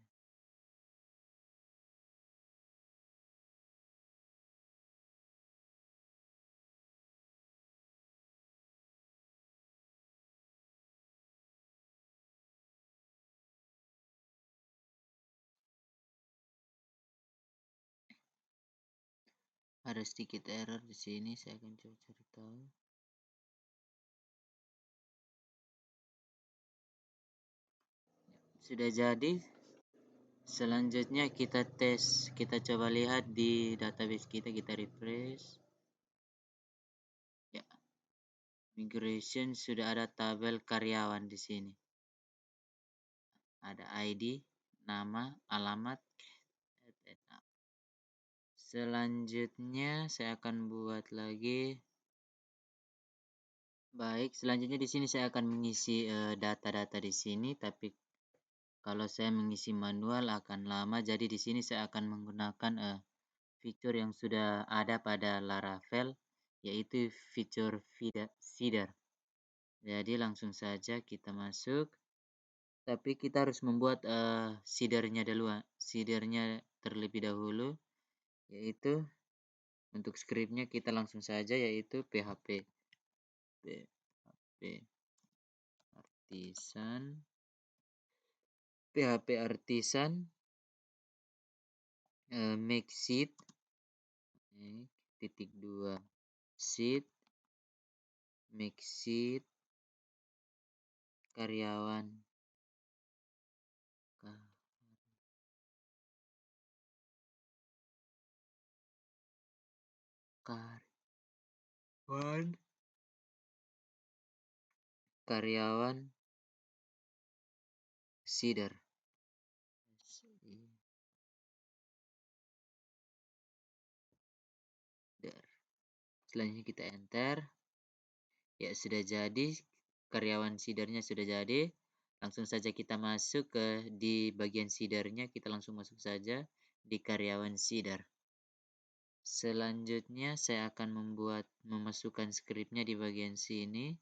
ada sedikit error di sini. Saya akan coba cari tahu. Sudah jadi. Selanjutnya kita tes. Kita coba lihat di database kita refresh. Ya. Migration sudah ada tabel karyawan di sini. Ada ID, nama, alamat. Selanjutnya saya akan buat lagi. Baik, selanjutnya di sini saya akan mengisi data-data di sini, tapi Kalau saya mengisi manual akan lama, jadi di sini saya akan menggunakan fitur yang sudah ada pada Laravel, yaitu fitur feeder. Jadi langsung saja kita masuk, tapi kita harus membuat seedernya terlebih dahulu, yaitu untuk scriptnya kita langsung saja, yaitu php artisan make sheet titik 2 sheet make sheet karyawan karyawan seeder. Selanjutnya kita enter. Ya, sudah jadi. Karyawan seedernya sudah jadi. Langsung saja kita masuk di bagian seedernya. Kita langsung masuk saja di karyawan seeder. Selanjutnya saya akan memasukkan skripnya di bagian sini.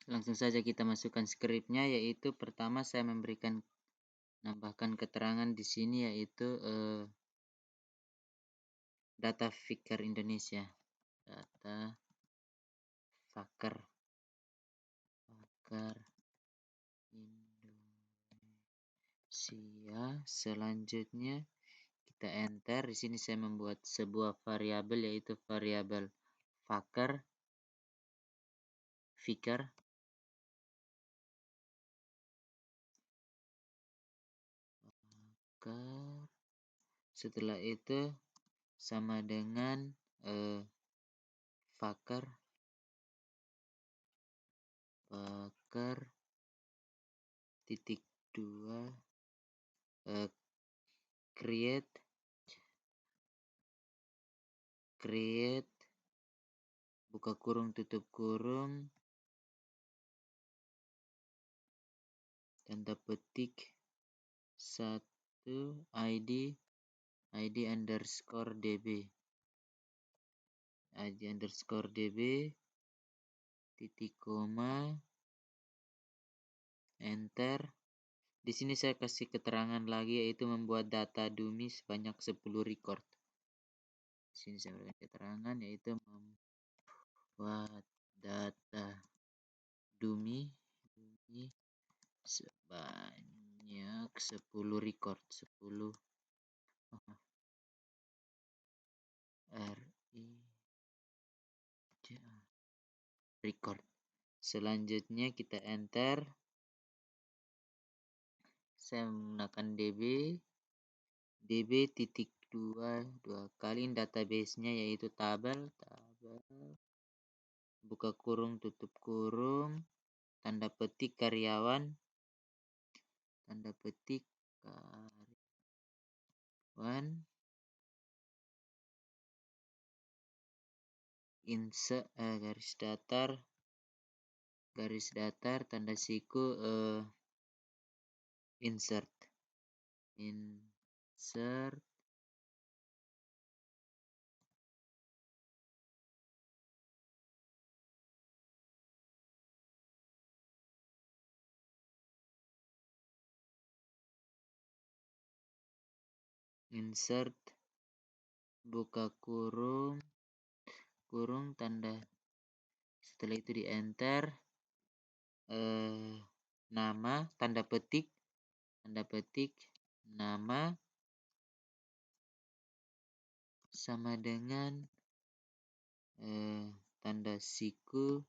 Langsung saja kita masukkan skripnya, yaitu pertama saya nambahkan keterangan di sini, yaitu data Fiker Indonesia. Data Fiker Indonesia. Selanjutnya kita enter. Di sini saya membuat sebuah variabel, yaitu variabel Fiker. Setelah itu sama dengan Fiker titik 2 create buka kurung tutup kurung tanda petik 1 ID underscore db titik koma enter. Di sini saya kasih keterangan lagi, yaitu membuat data dummy sebanyak 10 record. Di sini saya berikan keterangan, yaitu membuat data dummy sebanyak 10 record. 10 record. Selanjutnya kita enter. Saya menggunakan db titik 2 kali database-nya, yaitu tabel buka kurung tutup kurung tanda petik karyawan insert garis datar tanda siku insert buka kurung tanda, setelah itu di enter nama tanda petik nama sama dengan tanda siku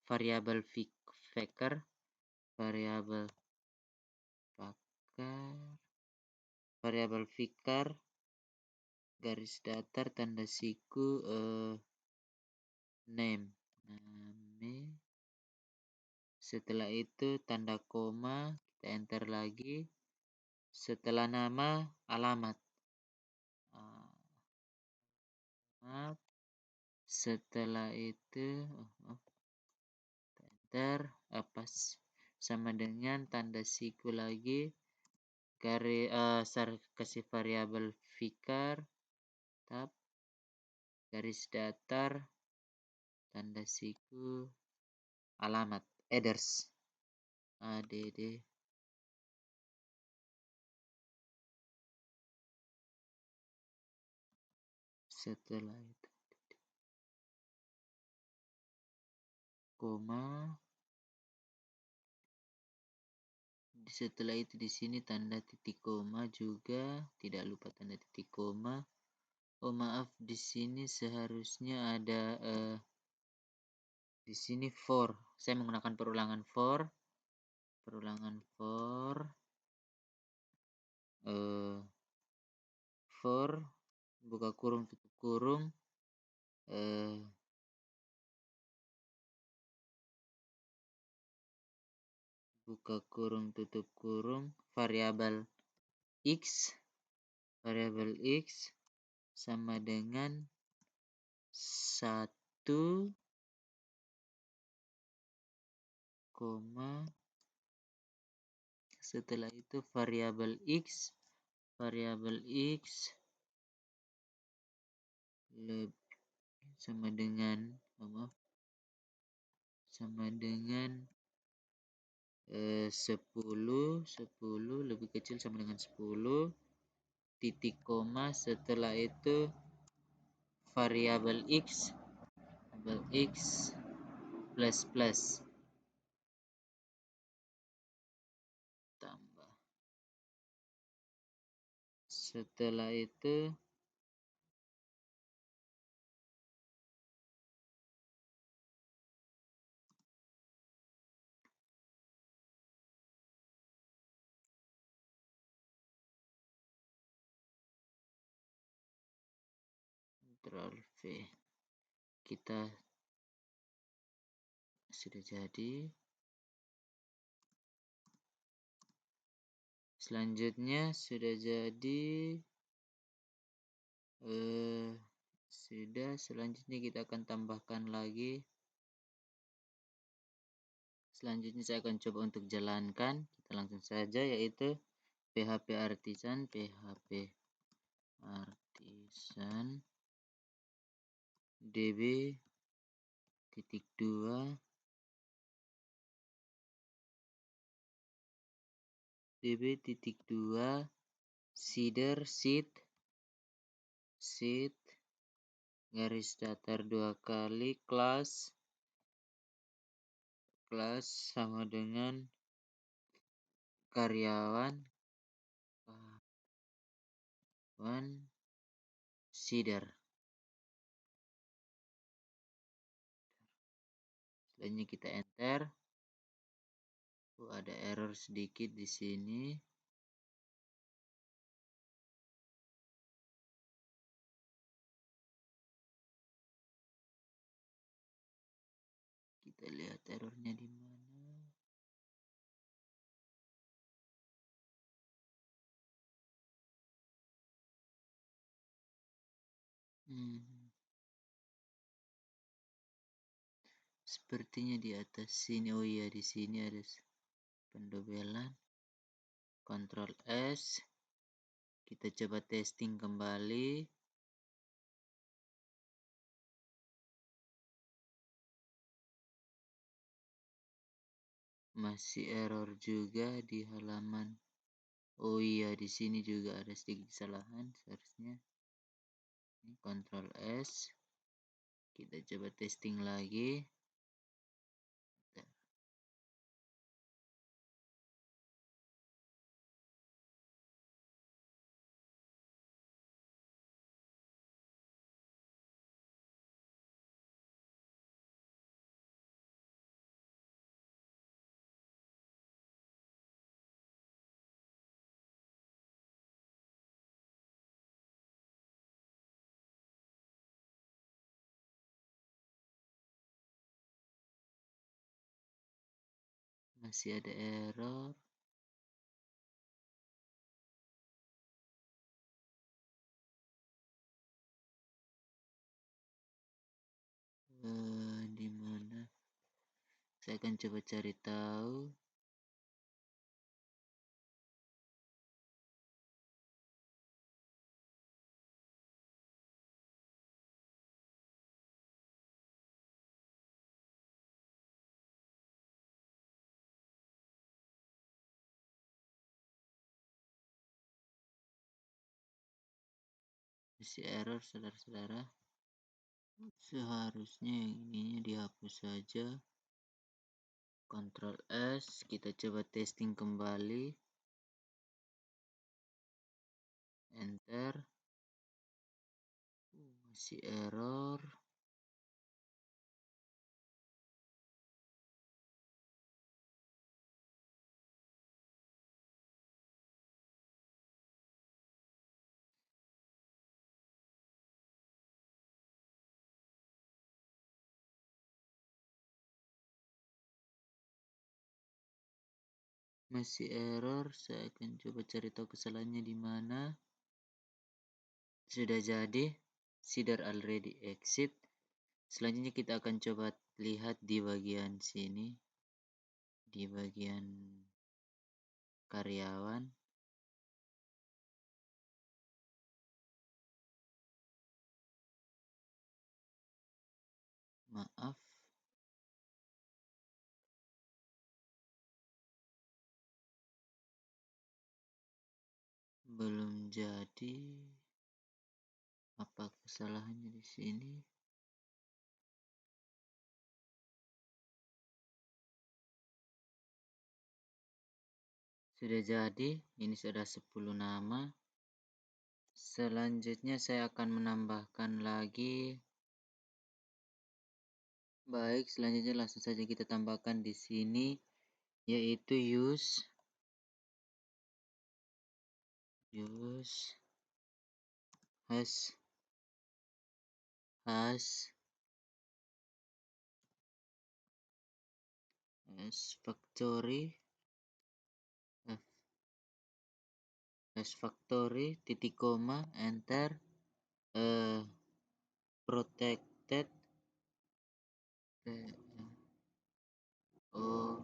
variabel Fiker garis datar tanda siku name. Setelah itu tanda koma, kita enter lagi. Setelah nama alamat Setelah itu enter apa sama dengan tanda siku lagi, kasih variabel vikar, tab, garis datar, tanda siku, alamat, address, add. Setelah itu koma, setelah itu di sini tanda titik koma juga, tidak lupa tanda titik koma. Oh maaf, di sini seharusnya ada di sini for. Saya menggunakan perulangan for, for buka kurung tutup kurung, buka kurung tutup kurung, variabel x sama dengan 1, setelah itu variabel x sama dengan 10 lebih kecil sama dengan 10, titik koma, setelah itu variabel x plus tambah. Setelah itu Ctrl V, kita sudah jadi. Selanjutnya sudah jadi, selanjutnya kita akan tambahkan lagi. Selanjutnya saya akan coba untuk jalankan, kita langsung saja, yaitu php artisan db titik 2 seeder seed garis datar 2 kali kelas sama dengan karyawan seeder. Selanjutnya kita enter. Ada error sedikit di sini. Kita lihat errornya di mana. Sepertinya di atas sini. Oh iya, di sini ada pendobelan. Ctrl S. Kita coba testing kembali. Masih error juga di halaman. Oh iya, di sini juga ada sedikit kesalahan seharusnya. Ini Ctrl S. Kita coba testing lagi. Masih ada error. Di mana? Saya akan coba cari tahu. Masih error, saudara-saudara. Seharusnya yang ininya dihapus saja. Ctrl S, kita coba testing kembali. Enter. Masih error. Masih error. Saya akan coba cari tahu kesalahannya di mana. Sudah jadi. Seeder already exit. Selanjutnya kita akan coba lihat di bagian sini. Di bagian karyawan. Maaf. Belum jadi. Apa kesalahannya di sini? Sudah jadi. Ini sudah 10 nama. Selanjutnya saya akan menambahkan lagi. Baik, selanjutnya langsung saja kita tambahkan di sini, yaitu use has factory titik koma enter protected pro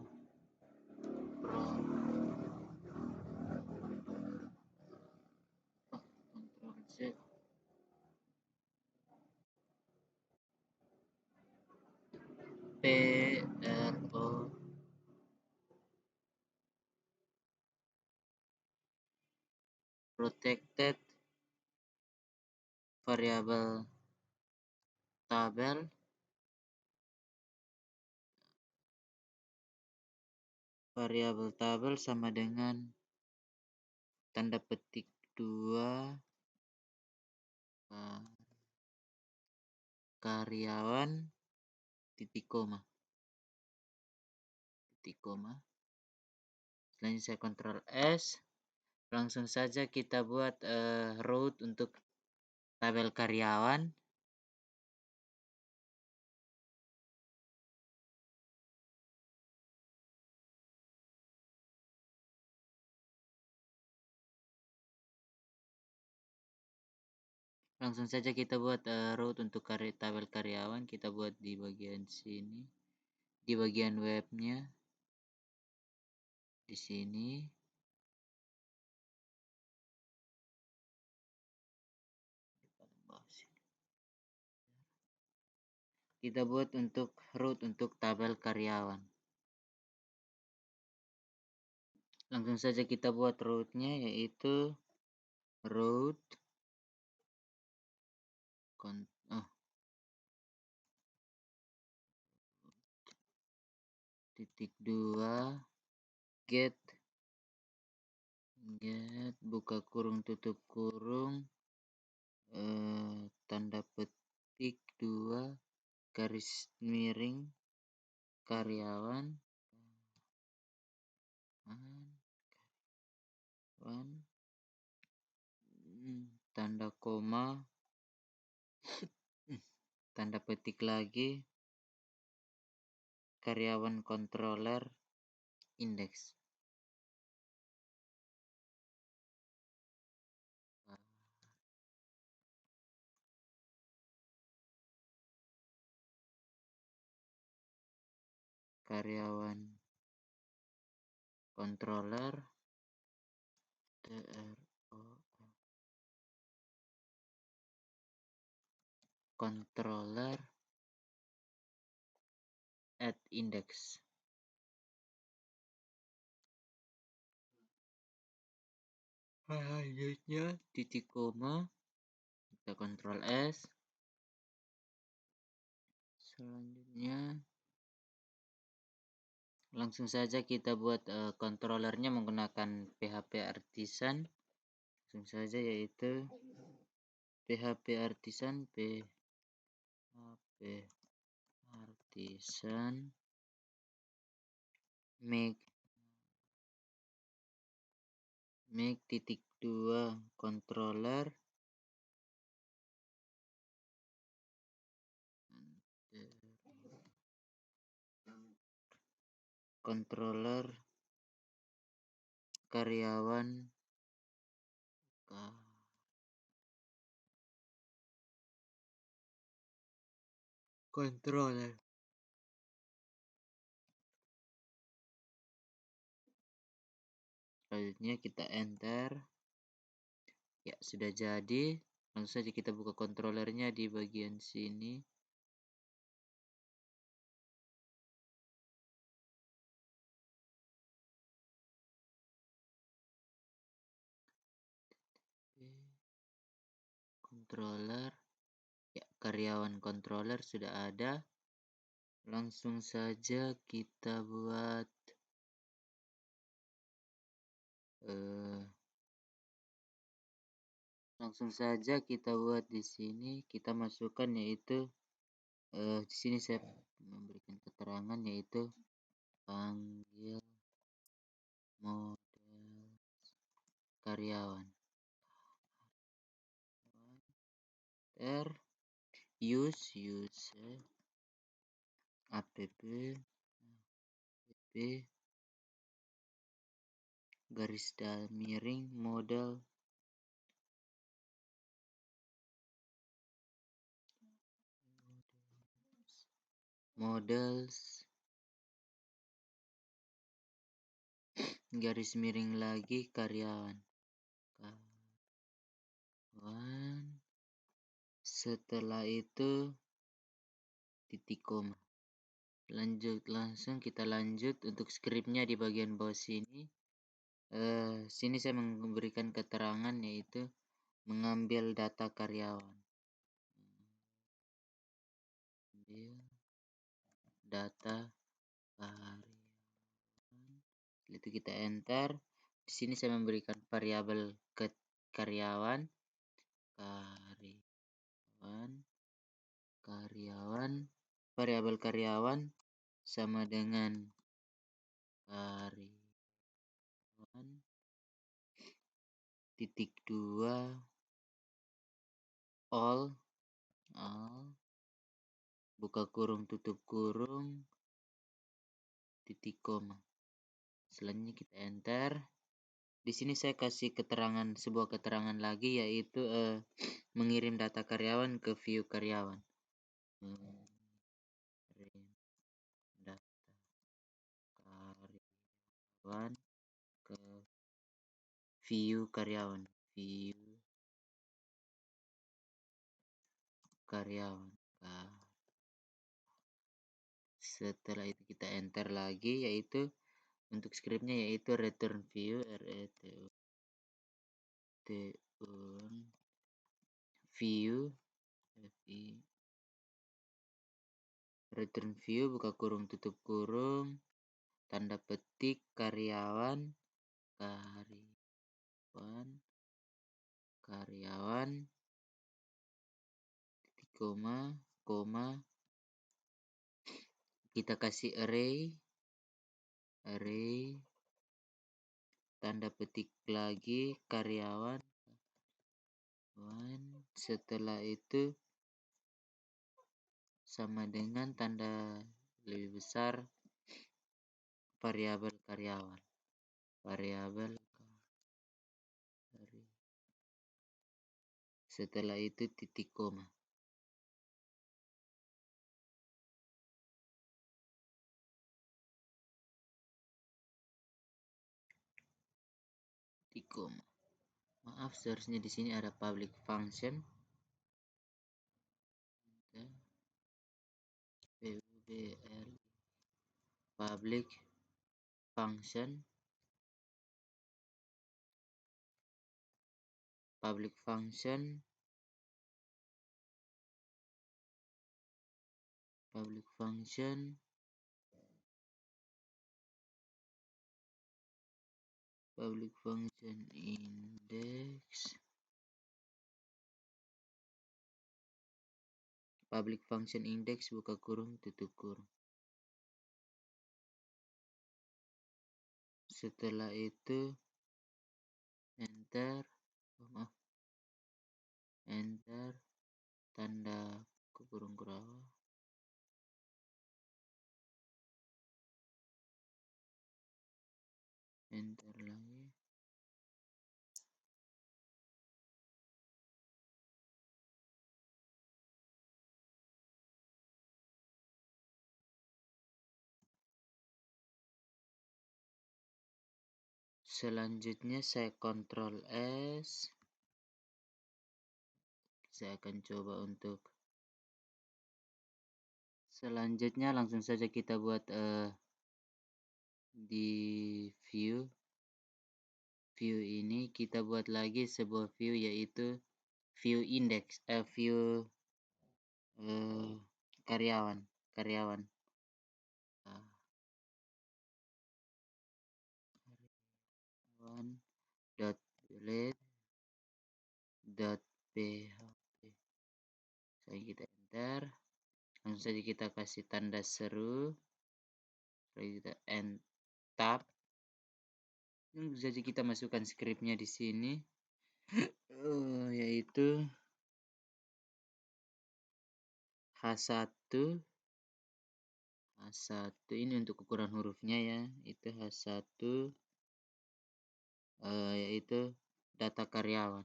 protected variable tabel sama dengan tanda petik 2 karyawan titik koma. Selanjutnya saya Ctrl S. Langsung saja kita buat root untuk tabel karyawan. Langsung saja kita buat root untuk tabel karyawan. Kita buat di bagian sini, di bagian webnya, di sini. Kita buat untuk root untuk tabel karyawan. Langsung saja kita buat rootnya, yaitu root titik 2 get buka kurung tutup kurung tanda petik 2 garis miring karyawan tanda koma tanda petik lagi karyawan controller index. karyawan controller TRO controller at index. Selanjutnya titik koma, kita Ctrl S. Selanjutnya langsung saja kita buat controllernya menggunakan PHP Artisan. Langsung saja yaitu PHP Artisan make titik 2 controller karyawan controller. Selanjutnya kita enter. Ya, sudah jadi. Langsung saja kita buka controllernya di bagian sini. Controller. Ya, karyawan controller sudah ada. Langsung saja kita buat di sini. Kita masukkan yaitu di sini saya memberikan keterangan yaitu panggil model karyawan. Use app garis miring models garis miring lagi karyawan. Setelah itu titik koma. Langsung kita lanjut untuk skripnya di bagian bawah sini. Sini saya memberikan keterangan yaitu mengambil data karyawan. Ambil data karyawan. Setelah itu kita enter. Di sini saya memberikan variabel karyawan variabel karyawan sama dengan karyawan titik 2 all buka kurung tutup kurung titik koma. Selanjutnya kita enter. Di sini saya kasih sebuah keterangan lagi yaitu mengirim data karyawan ke view karyawan. Data karyawan ke view karyawan. Setelah itu kita enter lagi yaitu untuk skripnya yaitu return view return view buka kurung tutup kurung tanda petik karyawan titik koma kita kasih array tanda petik lagi karyawan. Setelah itu sama dengan tanda lebih besar variabel karyawan. Setelah itu titik koma. koma. Maaf, seharusnya di sini ada public function. PUBL public function public function public function public function index public function index buka kurung tutup kurung. Setelah itu enter, enter tanda kurung kurawal, enter lagi. Selanjutnya saya Ctrl S. Saya akan coba untuk selanjutnya langsung saja kita buat di view ini kita buat lagi sebuah view, yaitu view index view karyawan dot delete dot php. Saya kita enter, langsung saja kita kasih tanda seru, lalu kita end tab. Langsung saja kita masukkan scriptnya di sini, yaitu H1 ini untuk ukuran hurufnya ya, itu H1 yaitu data karyawan.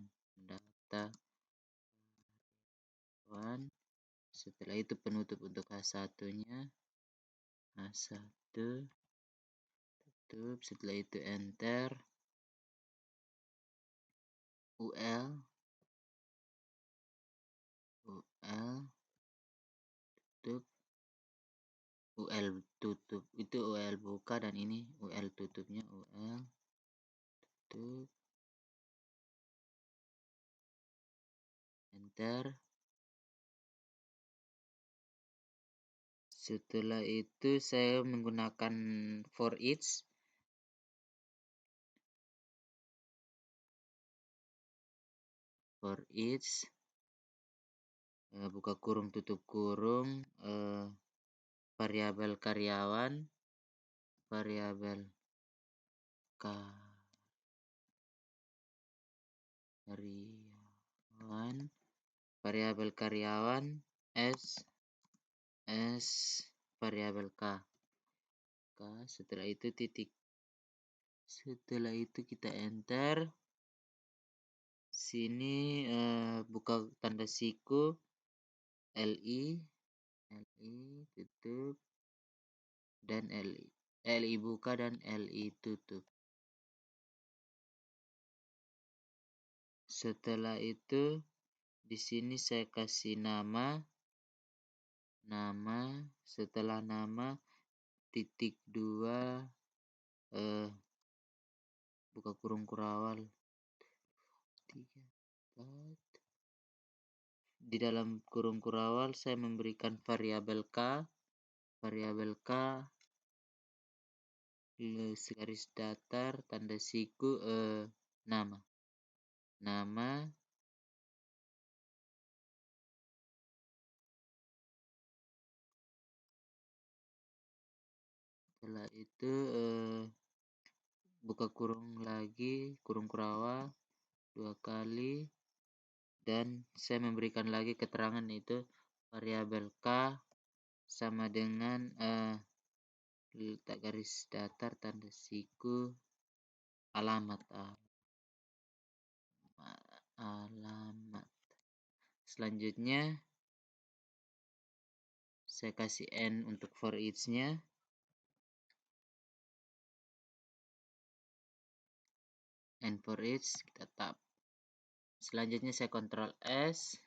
Setelah itu penutup untuk H1-nya, H1 tutup. Setelah itu enter, UL tutup, UL tutup, itu UL buka, dan ini UL tutupnya, UL tutup, enter. Setelah itu saya menggunakan for each. Buka kurung tutup kurung, variabel karyawan, variabel karyawan s variabel k. Setelah itu titik. Setelah itu kita enter. Sini buka tanda siku, li tutup, dan li buka dan li tutup. Setelah itu di sini saya kasih nama, setelah nama titik 2 buka kurung kurawal 3 4. Di dalam kurung kurawal saya memberikan variabel k garis datar tanda siku nama. Setelah itu buka kurung lagi, kurung kurawal 2 kali, dan saya memberikan lagi keterangan, itu variabel k sama dengan letak garis datar tanda siku alamat. Selanjutnya saya kasih n untuk for each-nya. and for each kita tap. Selanjutnya saya Ctrl S.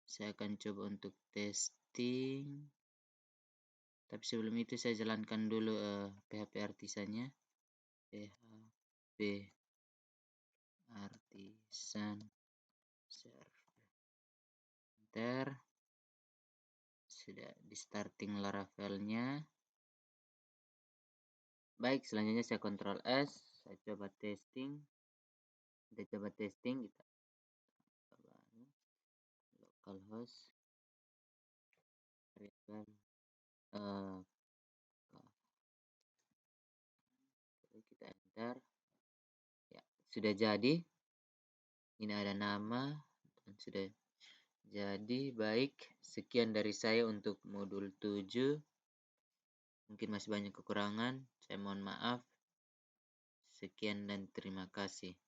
Saya akan coba untuk testing. Tapi sebelum itu saya jalankan dulu PHP artisannya. PHP artisan server. Enter. Sudah di starting Laravel-nya. Baik, selanjutnya saya Ctrl S. Saya coba testing. Kita coba testing. Kita coba localhost. Kita enter. Ya, sudah jadi. Ini ada nama dan sudah jadi. Baik, sekian dari saya untuk modul 7. Mungkin masih banyak kekurangan. Saya mohon maaf. Sekian dan terima kasih.